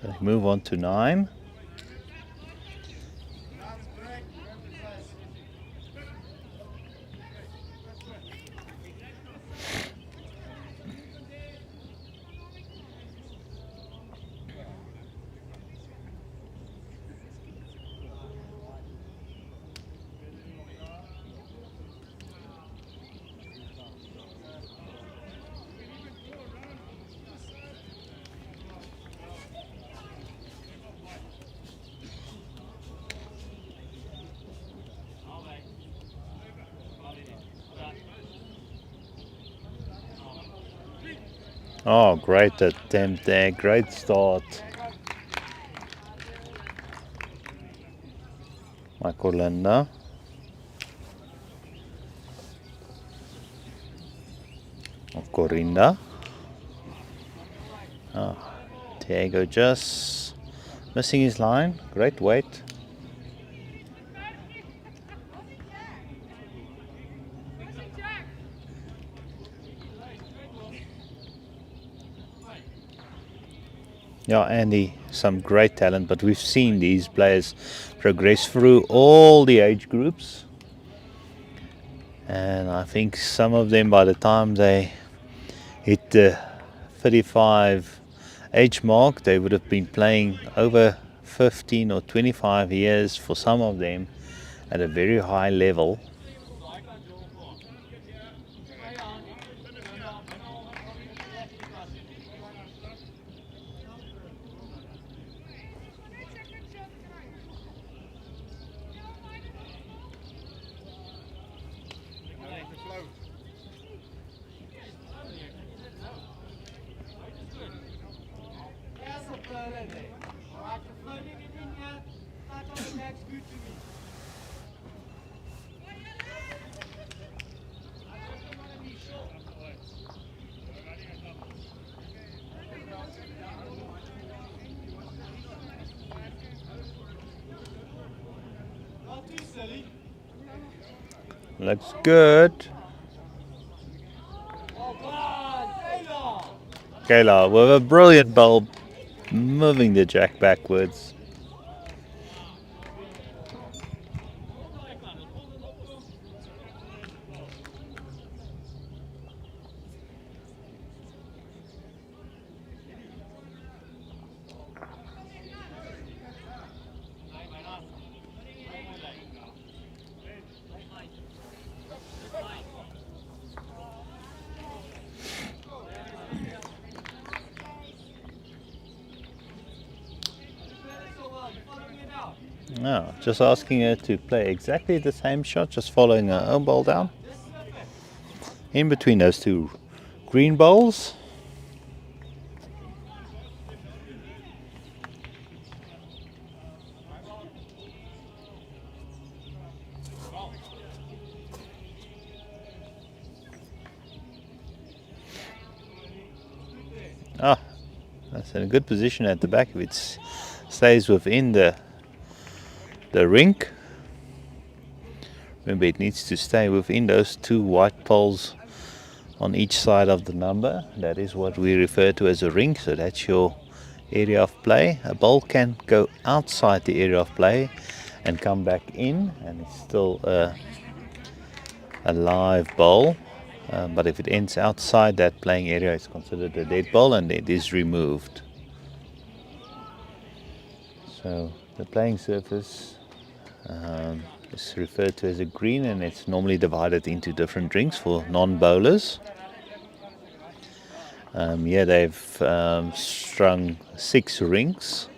So they move on to 9. Oh, great attempt there, great start. Michael Linda. Of Corinda. Oh, Diego just missing his line, great weight. Yeah, Andy, some great talent, but we've seen these players progress through all the age groups. And I think some of them, by the time they hit the 35 age mark, they would have been playing over 15 or 25 years for some of them at a very high level. Looks good. Kayla with a brilliant bowl, moving the jack backwards. No, just asking her to play exactly the same shot, just following her own ball down. In between those two green balls. Ah, that's in a good position at the back if it stays within the rink. Remember, it needs to stay within those two white poles on each side of the number. That is what we refer to as a rink, so that's your area of play. A ball can go outside the area of play and come back in, and it's still a live ball. But if it ends outside that playing area, it's considered a dead ball and it is removed. So the playing surface is referred to as a green, and it's normally divided into different rinks for non-bowlers. Here they've strung 6 rinks.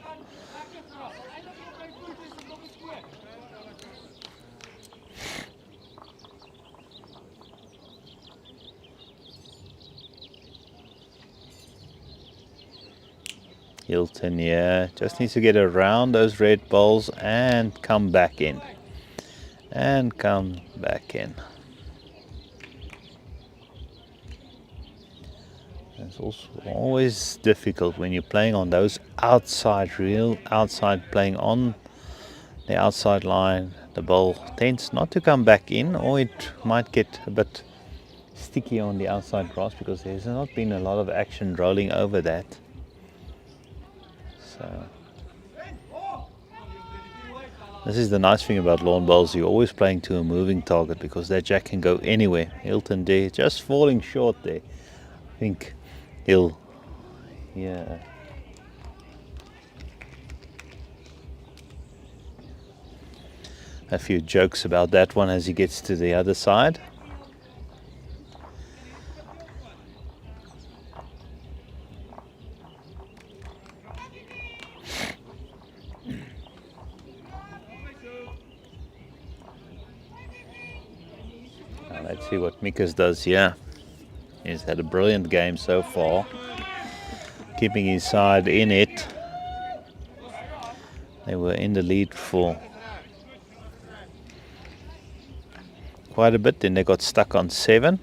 Hilton here just needs to get around those red balls and come back in. And come back in. It's also always difficult when you're playing on those outside, real outside, playing on the outside line. The ball tends not to come back in, or it might get a bit sticky on the outside grass because there's not been a lot of action rolling over that. So this is the nice thing about lawn bowls, you're always playing to a moving target because that jack can go anywhere. Hilton there, just falling short there. I think he'll, yeah. A few jokes about that one as he gets to the other side. Now let's see what Mikas does here. He's had a brilliant game so far, keeping his side in it. They were in the lead for quite a bit, then they got stuck on 7.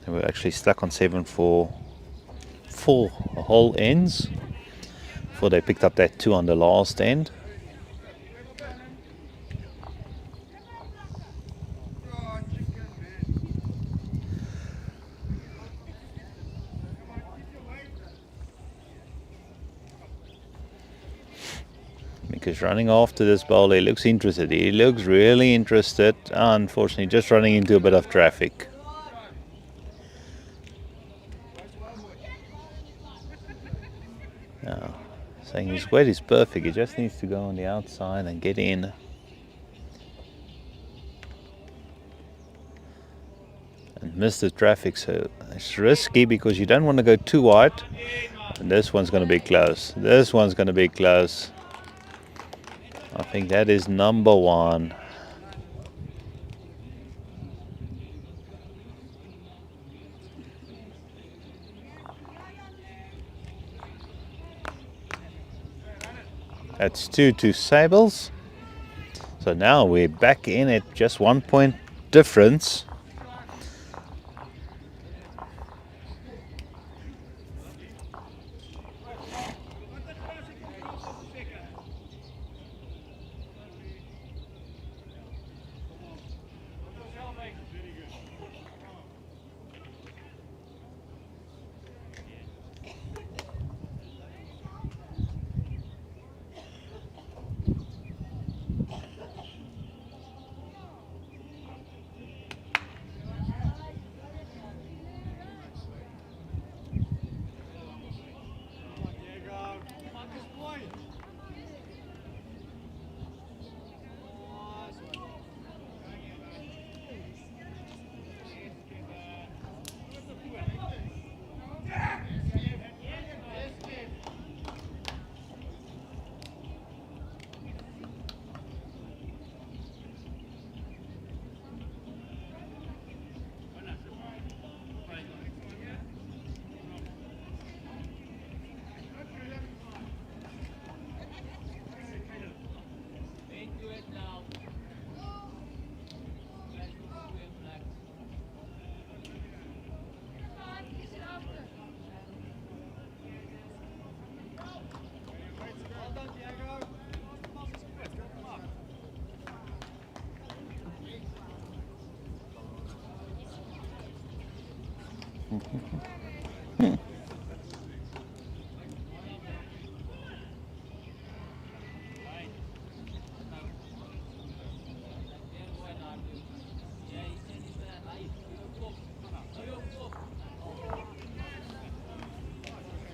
They were actually stuck on 7 for 4 whole ends before they picked up that 2 on the last end. Because running after this ball, he looks interested. He looks really interested. Unfortunately, just running into a bit of traffic. Now, saying his weight is perfect. He just needs to go on the outside and get in. And miss the traffic. So it's risky because you don't want to go too wide. And this one's going to be close. This one's going to be close. I think that is number 1. That's 2 to Sables. So now we're back in at just 1 point difference.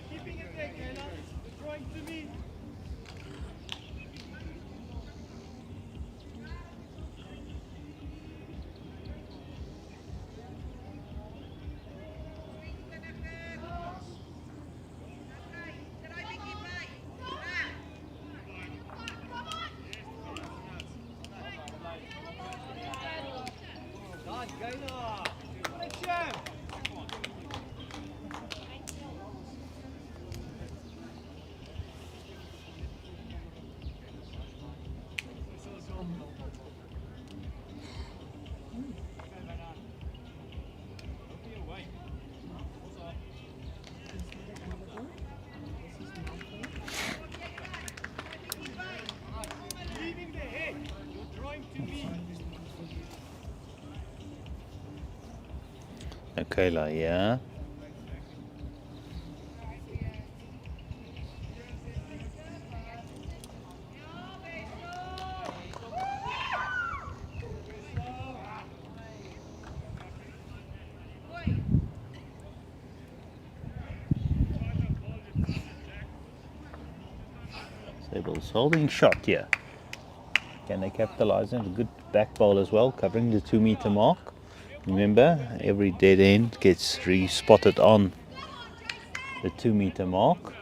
Keeping it there, Kayla. You're drawing to me. Daan, Kayla. Connection. Leaving the head. You're drawing to me. Okay, like, yeah. Sable's holding shot here. Can they capitalize on a good back ball as well, covering the 2 meter mark? Remember, every dead end gets re-spotted on the 2 meter mark.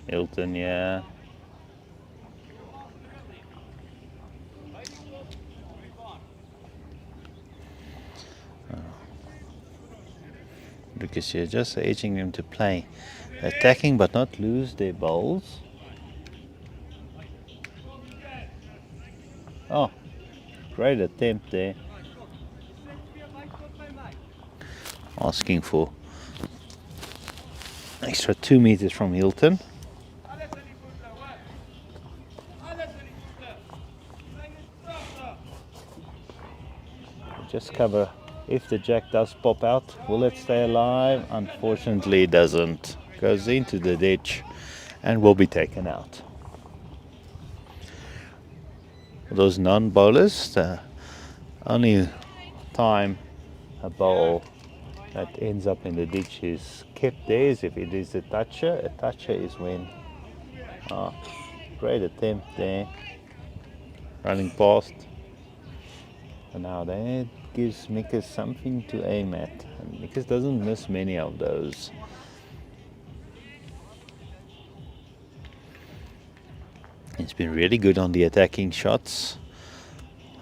Hilton, yeah. Because you're just urging them to play attacking but not lose their balls. Oh, great attempt there. Asking for extra 2 meters from Hilton. Just cover. If the jack does pop out, will it stay alive? Unfortunately it doesn't. Goes into the ditch and will be taken out. For those non-bowlers, the only time a bowl that ends up in the ditch is kept there is if it is a toucher. A toucher is when, great attempt there, running past. And now that gives Mikas something to aim at. And Mikas doesn't miss many of those. He's been really good on the attacking shots,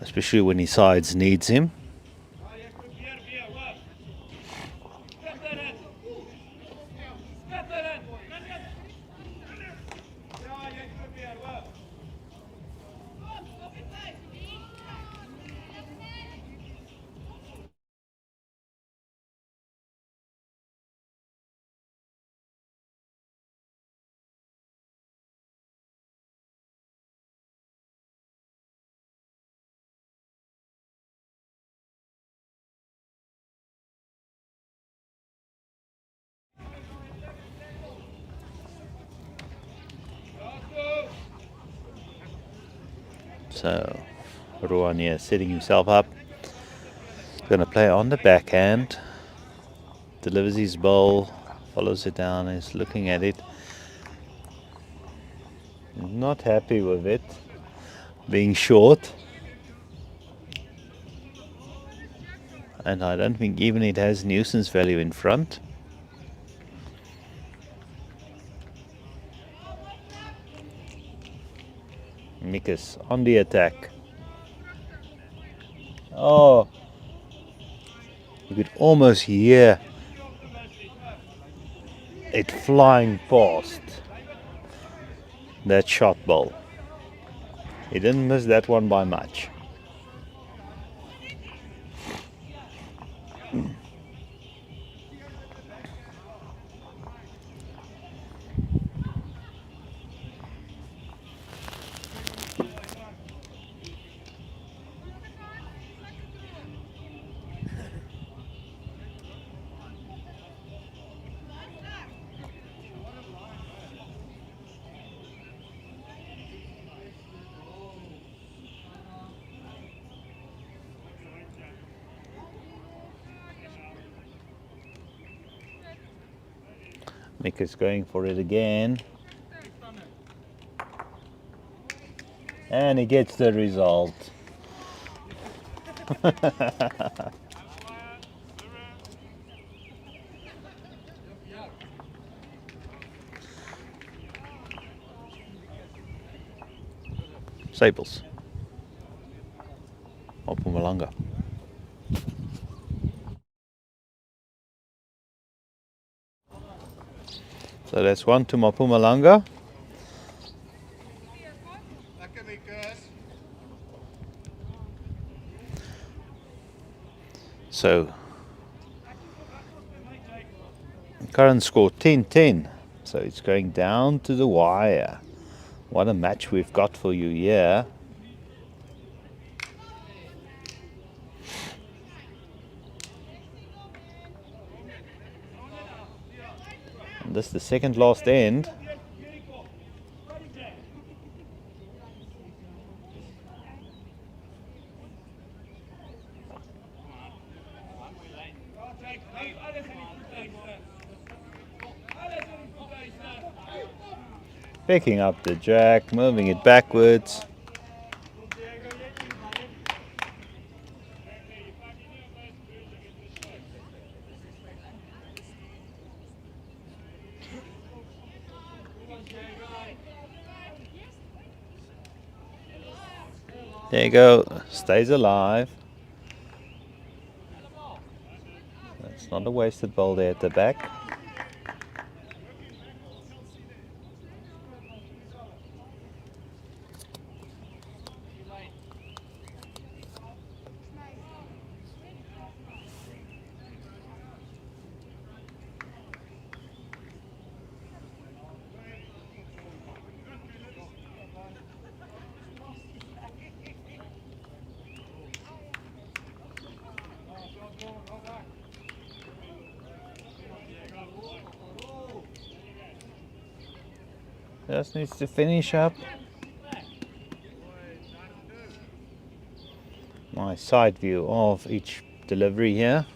especially when his sides needs him. So Rowan here setting himself up. Going to play on the backhand. delivers his bowl, follows it down, is looking at it. Not happy with it being short. And I don't think even it has nuisance value in front. Mikus on the attack. Oh, you could almost hear it flying past that shot bowl. He didn't miss that one by much. Mick is going for it again. And he gets the result. Sables. Mpumalanga. So that's one to Mpumalanga. So current score 10-10. So it's going down to the wire. What a match we've got for you here. And this is the second last end. Picking up the jack, moving it backwards. There you go, stays alive. That's not a wasted ball there at the back. Just needs to finish up. My side view of each delivery here.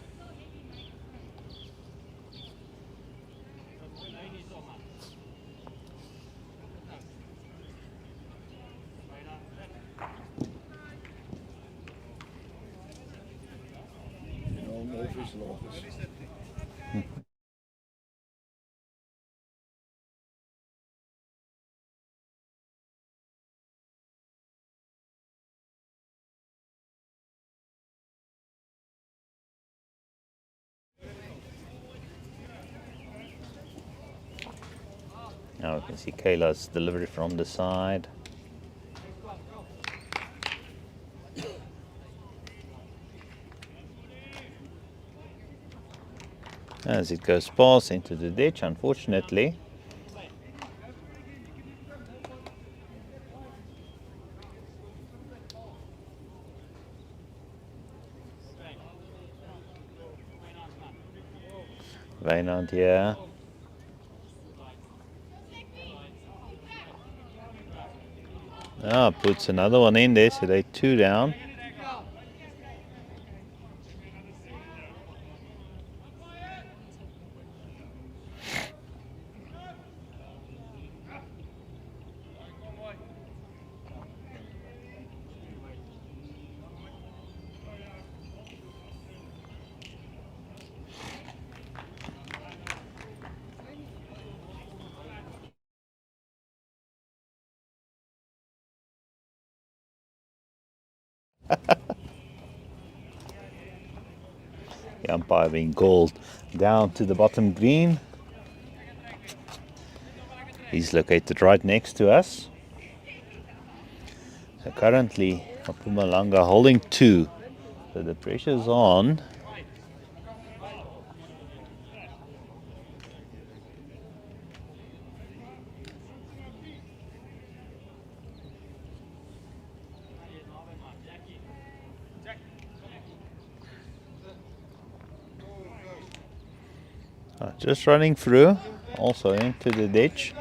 Now we can see Kayla's delivery from the side. As it goes past into the ditch, unfortunately. Wynand here. Puts another one in there, so they're 2 down. The umpire being called down to the bottom green. He's located right next to us. So currently Mpumalanga holding 2. So the pressure's on. Just running through, also into the ditch.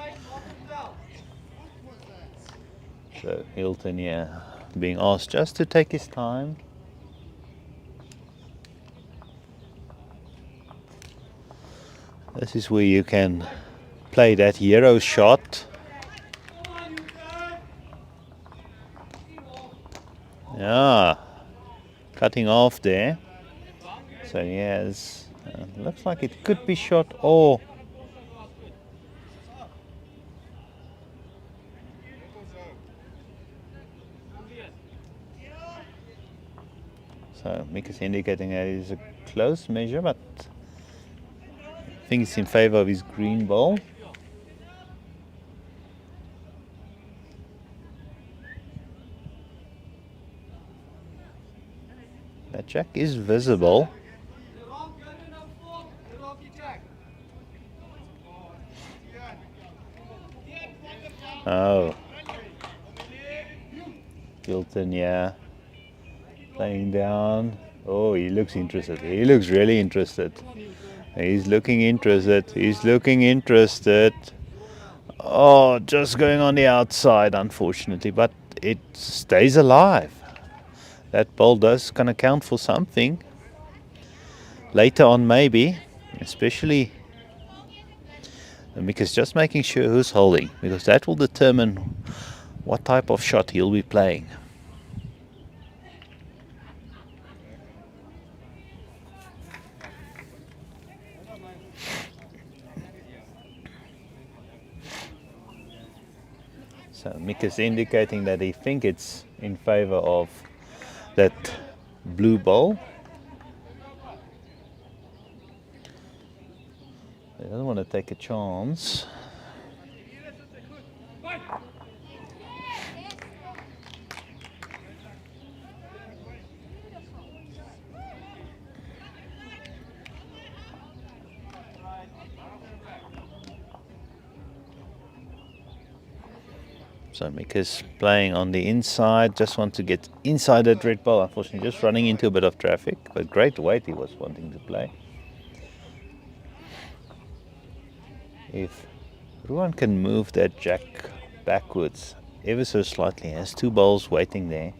So Hilton here being asked just to take his time. This is where you can play that hero shot. Yeah, cutting off there. So yes, looks like it could be shot or so Mick is indicating that it is a close measure, but I think it's in favor of his green ball. That jack is visible. Oh, Hilton, yeah, playing down. Oh, he looks interested. He looks really interested. He's looking interested. He's looking interested. Oh, just going on the outside, unfortunately, but it stays alive. That ball does kind of count for something. Later on, maybe, especially because just making sure who's holding, because that will determine what type of shot he'll be playing. So Mick is indicating that he thinks it's in favor of that blue ball. He doesn't want to take a chance. So Mick is playing on the inside, just want to get inside that red ball. Unfortunately, just running into a bit of traffic, but great weight he was wanting to play. If Ruan can move that jack backwards ever so slightly, he has 2 balls waiting there.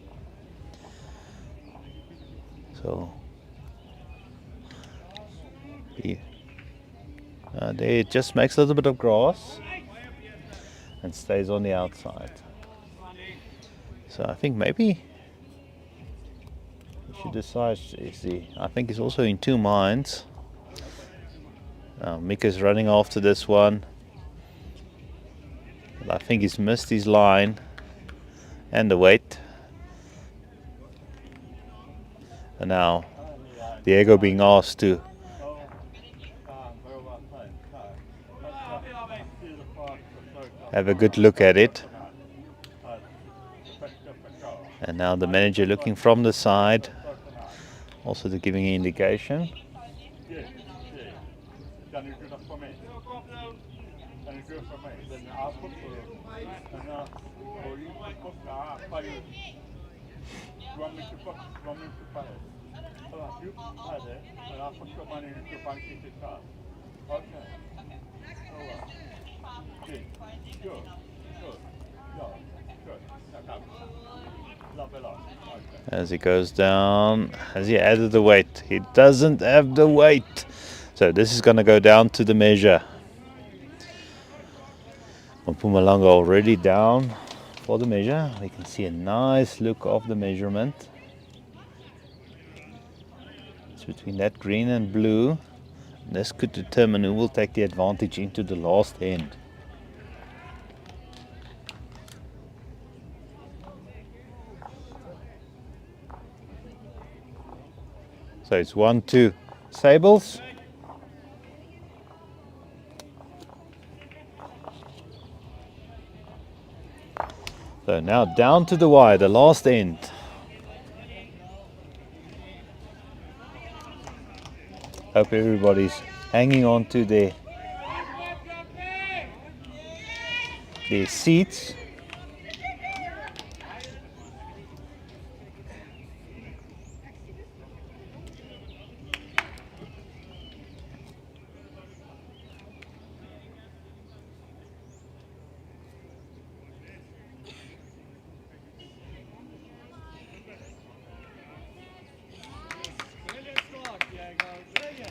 So there it just makes a little bit of grass and stays on the outside. So I think maybe we should decide. I think he's also in 2 minds. Mick is running after this one, but I think he's missed his line and the weight. And now Diego being asked to have a good look at it. And now the manager looking from the side, also to giving an indication. As he goes down, has he added the weight? He doesn't have the weight. So this is going to go down to the measure. Mpumalanga already down for the measure. We can see a nice look of the measurement. It's between that green and blue. This could determine who will take the advantage into the last end. So it's 1-2 Sables. So now down to the wire, the last end. Hope everybody's hanging on to their seats.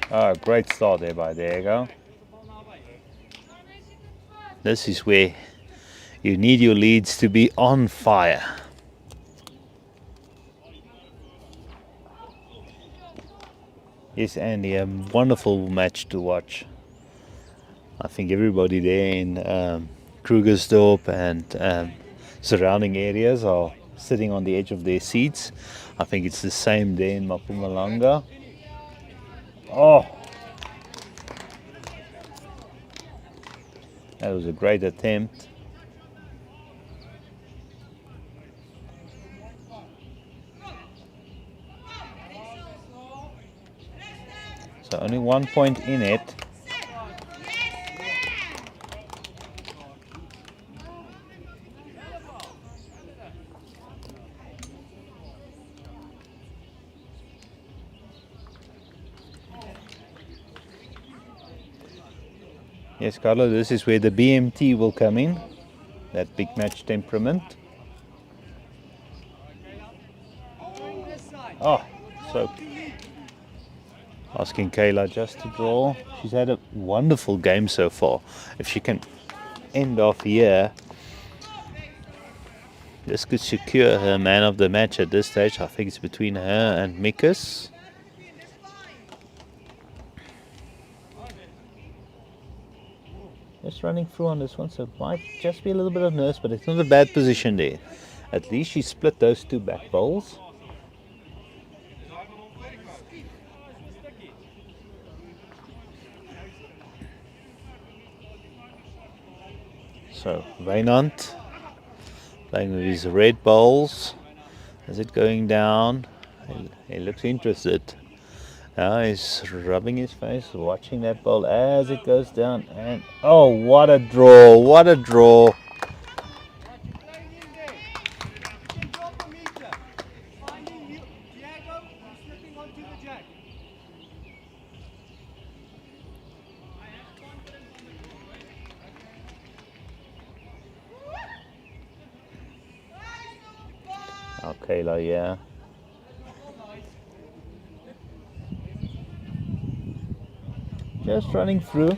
Oh, great start there by Diego. This is where you need your leads to be on fire. Yes, Andy, a wonderful match to watch. I think everybody there in Krugersdorp and surrounding areas are sitting on the edge of their seats. I think it's the same there in Mpumalanga. Oh, that was a great attempt. So only 1 point in it. Yes, Carlo, this is where the BMT will come in, that big match temperament. Oh, so asking Kayla just to draw. She's had a wonderful game so far. If she can end off here, this could secure her man of the match at this stage. I think it's between her and Mikus. Just running through on this one, so it might just be a little bit of nerves, but it's not a bad position there. At least she split those two back bowls. So Wynand playing with his red bowls. Is it going down? He looks interested. Now he's rubbing his face, watching that ball as it goes down, and oh, what a draw! What a draw! Oh, Kayla, yeah. Just running through.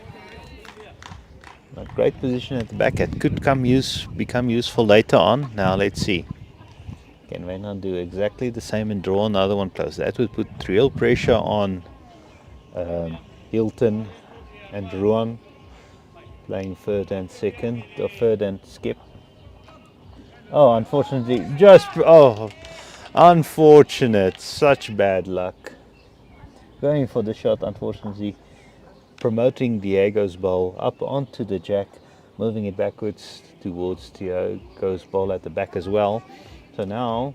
A great position at the back. It could become useful later on. Now let's see. Can Wynand do exactly the same and draw another one close? That would put real pressure on Hilton and Ruan playing third and second, or third and skip. Oh, unfortunately, unfortunate. Such bad luck. Going for the shot, unfortunately. Promoting Diego's bowl up onto the jack, moving it backwards towards Diego's bowl at the back as well. So now,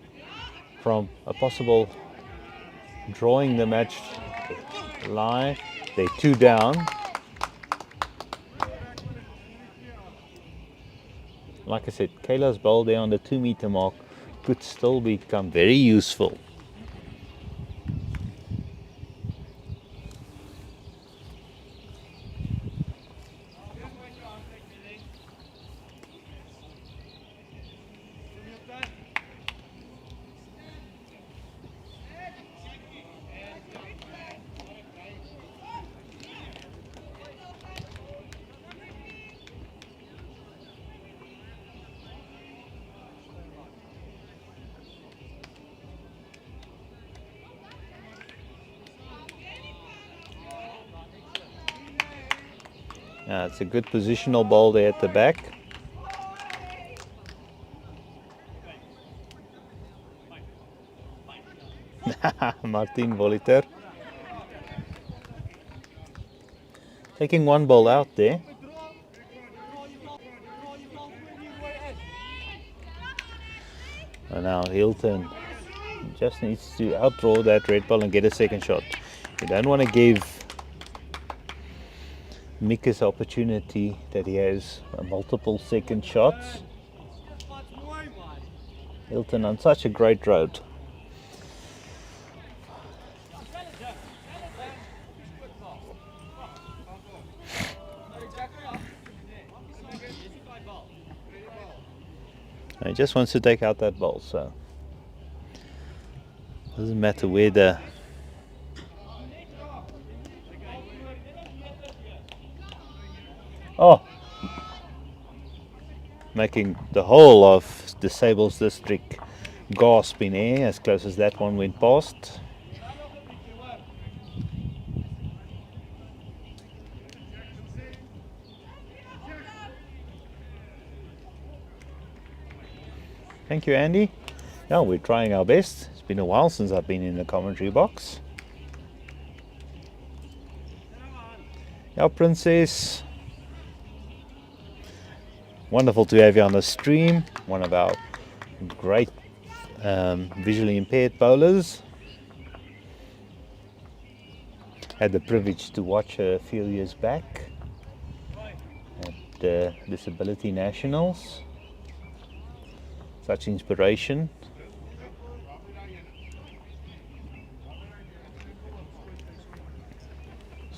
from a possible drawing the match lie, they're 2 down. Like I said, Kayla's bowl there on the 2 meter mark could still become very useful. It's a good positional ball there at the back. Martin Voliter. Taking one ball out there. And now Hilton just needs to outdraw that red ball and get a second shot. You don't want to give Mikus opportunity that he has multiple second shots. Hilton on such a great road. He just wants to take out that ball, so doesn't matter where the making the whole of the Sables district gasp in air as close as that one went past. Thank you, Andy. Yeah, we're trying our best. It's been a while since I've been in the commentary box. Yeah, Princess. Wonderful to have you on the stream. One of our great visually impaired bowlers. Had the privilege to watch her a few years back at the Disability Nationals. Such inspiration.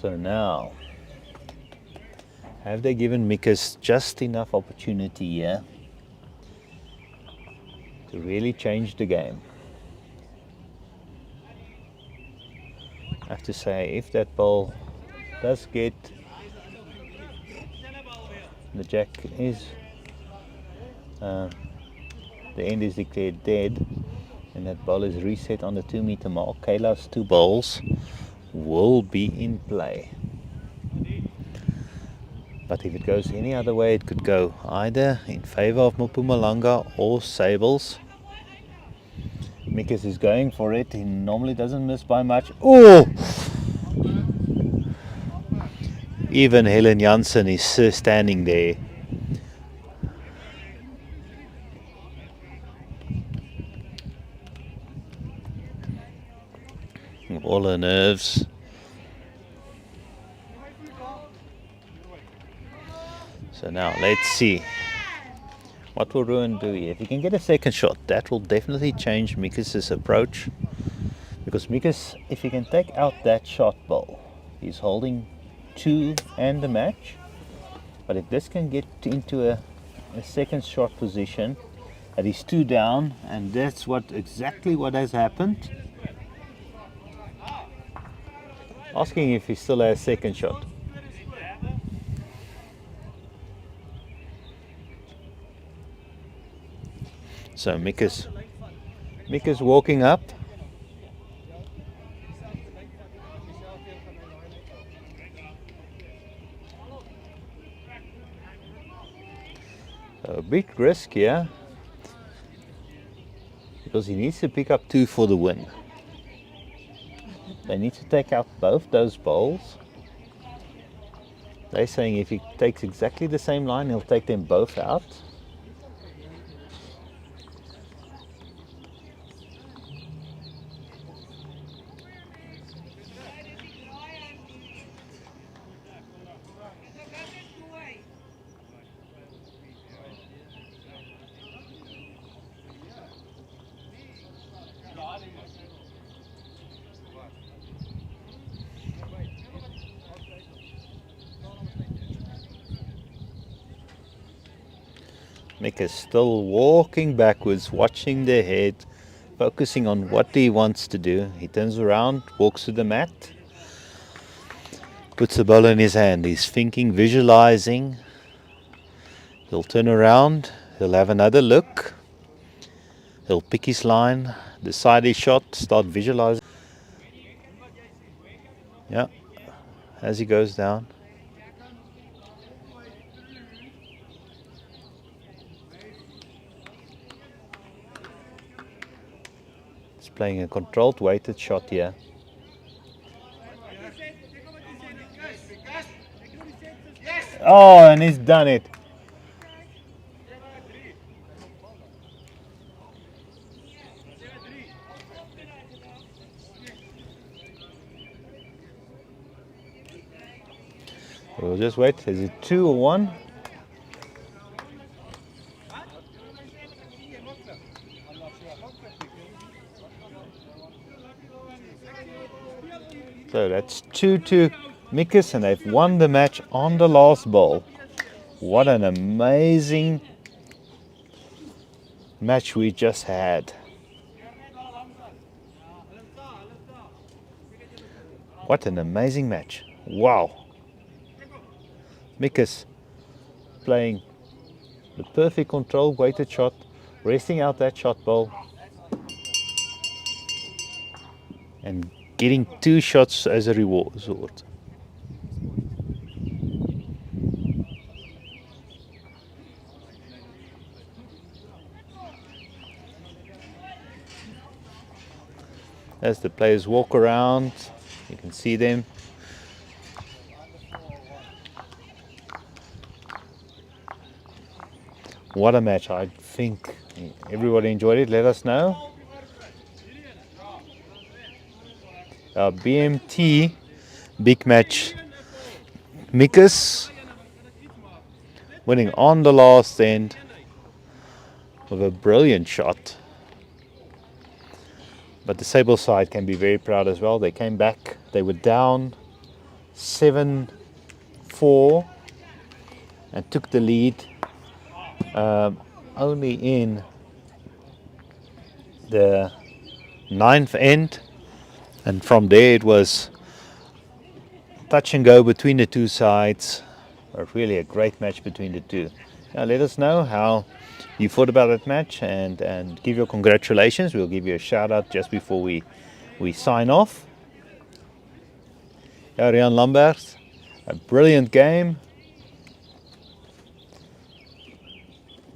So now, have they given Mikus just enough opportunity here to really change the game? I have to say, if that ball does get, the jack is, the end is declared dead, and that ball is reset on the 2 meter mark, Kayla's 2 balls will be in play. But if it goes any other way, it could go either in favor of Mpumalanga or Sables. Mikus is going for it. He normally doesn't miss by much. Oh! Even Helen Janssen is standing there. All her nerves. So now let's see. What will Ruan do here? If he can get a second shot, that will definitely change Mikus's approach. Because Mikus, if he can take out that shot ball, he's holding 2 and the match. But if this can get into a second shot position, that he's 2 down, and that's exactly what has happened. Asking if he still has second shot. So Mikus walking up. A big risk here, because he needs to pick up 2 for the win. They need to take out both those bowls. They're saying if he takes exactly the same line, he'll take them both out. Mick is still walking backwards, watching their head, focusing on what he wants to do. He turns around, walks to the mat, puts the ball in his hand. He's thinking, visualizing. He'll turn around, he'll have another look. He'll pick his line, decide his shot, start visualizing. Yeah, as he goes down. Playing a controlled weighted shot here. Oh, and he's done it. We'll just wait. Is it 2 or 1? So that's 2 to Mikus, and they've won the match on the last ball. What an amazing match we just had. What an amazing match. Wow. Mikus playing the perfect control, weighted shot, resting out that shot ball, and getting 2 shots as a reward. As the players walk around, you can see them. What a match. I think everybody enjoyed it. Let us know. BMT big match. Mikus winning on the last end with a brilliant shot. But the Sable side can be very proud as well. They came back. They were down 7-4 and took the lead only in the 9th end. And from there it was touch and go between the two sides. Really a great match between the two. Now let us know how you thought about that match and give your congratulations. We'll give you a shout out just before we sign off. Rian Lambert, a brilliant game.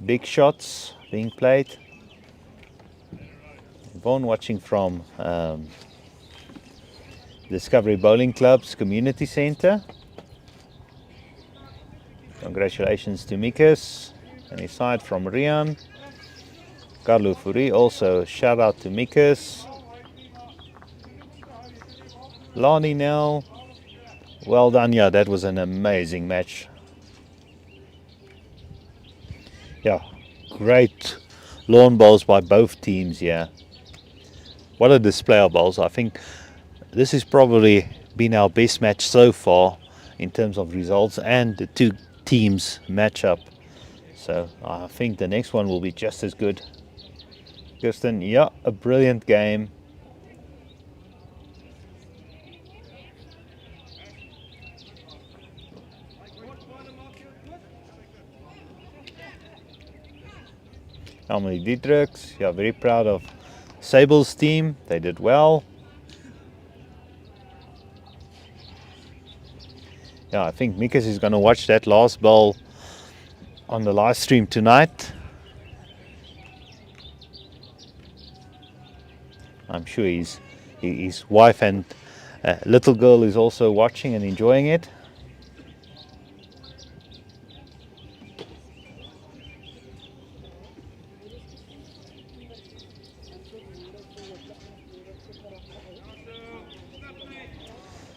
Big shots being played. Yvonne watching from Discovery Bowling Club's Community Centre. Congratulations to Mikus and his side from Rian. Carlo Furi also shout out to Mikus. Lani Nell, well done. Yeah, that was an amazing match. Yeah, great lawn bowls by both teams here. What a display of bowls. I think this has probably been our best match so far in terms of results and the two teams match up. So I think the next one will be just as good. Kirsten, yeah, a brilliant game. Emily Dietrichs, yeah, very proud of Sable's team. They did well. Yeah, I think Mikus is going to watch that last bowl on the live stream tonight. I'm sure his wife and little girl is also watching and enjoying it.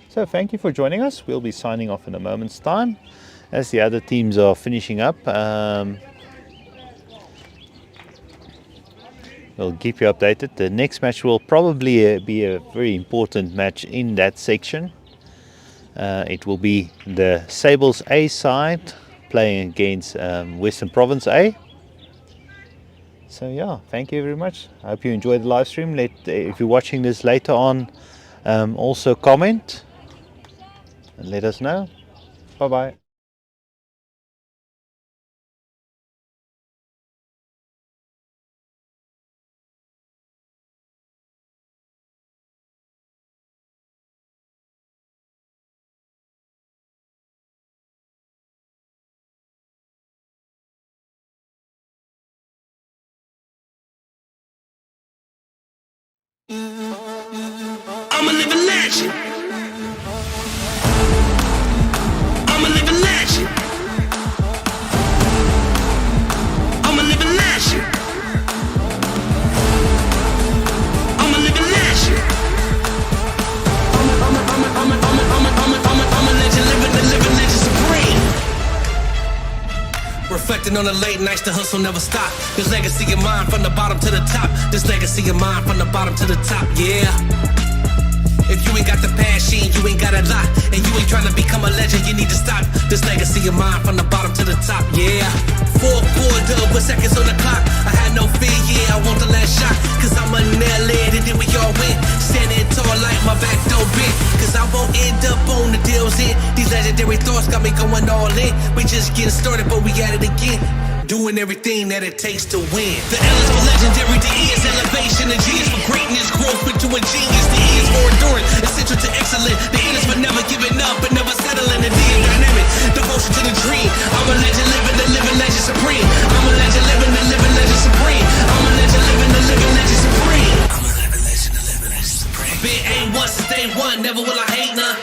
So thank you for joining us. We'll be signing off in a moment's time as the other teams are finishing up. We'll keep you updated. The next match will probably be a very important match in that section. It will be the Sables A side playing against Western Province A. So yeah, thank you very much. I hope you enjoyed the live stream. If you're watching this later on, also comment and let us know. Bye bye. I'm a living legend. I'm a living legend. Working on the late nights, the hustle never stop. This legacy of mine from the bottom to the top. This legacy of mine from the bottom to the top, yeah. If you ain't got the passion, you ain't got a lot. And you ain't trying to become a legend, you need to stop. This legacy of mine from the bottom to the top, yeah. 4-4 with seconds on the clock. I had no fear, yeah, I want the last shot. Cause I'm a nail it and then we all win. Standing tall like my back don't bend. Cause I won't end up on the deals in. These legendary thoughts got me going all in. We just getting started, but we at it again. Doing everything that it takes to win. The L is for legendary, the E is elevation. The G is for greatness, growth into a genius. The E is for endurance, essential to excellent. The N is for never giving up and never settling. The D is dynamic, devotion to the dream. I'm a legend living, the living legend supreme. I'm a legend living, the living legend supreme. I'm a legend living, the living legend supreme. I'm a living legend, the living legend supreme. Been A1 since day one, never will I hate none.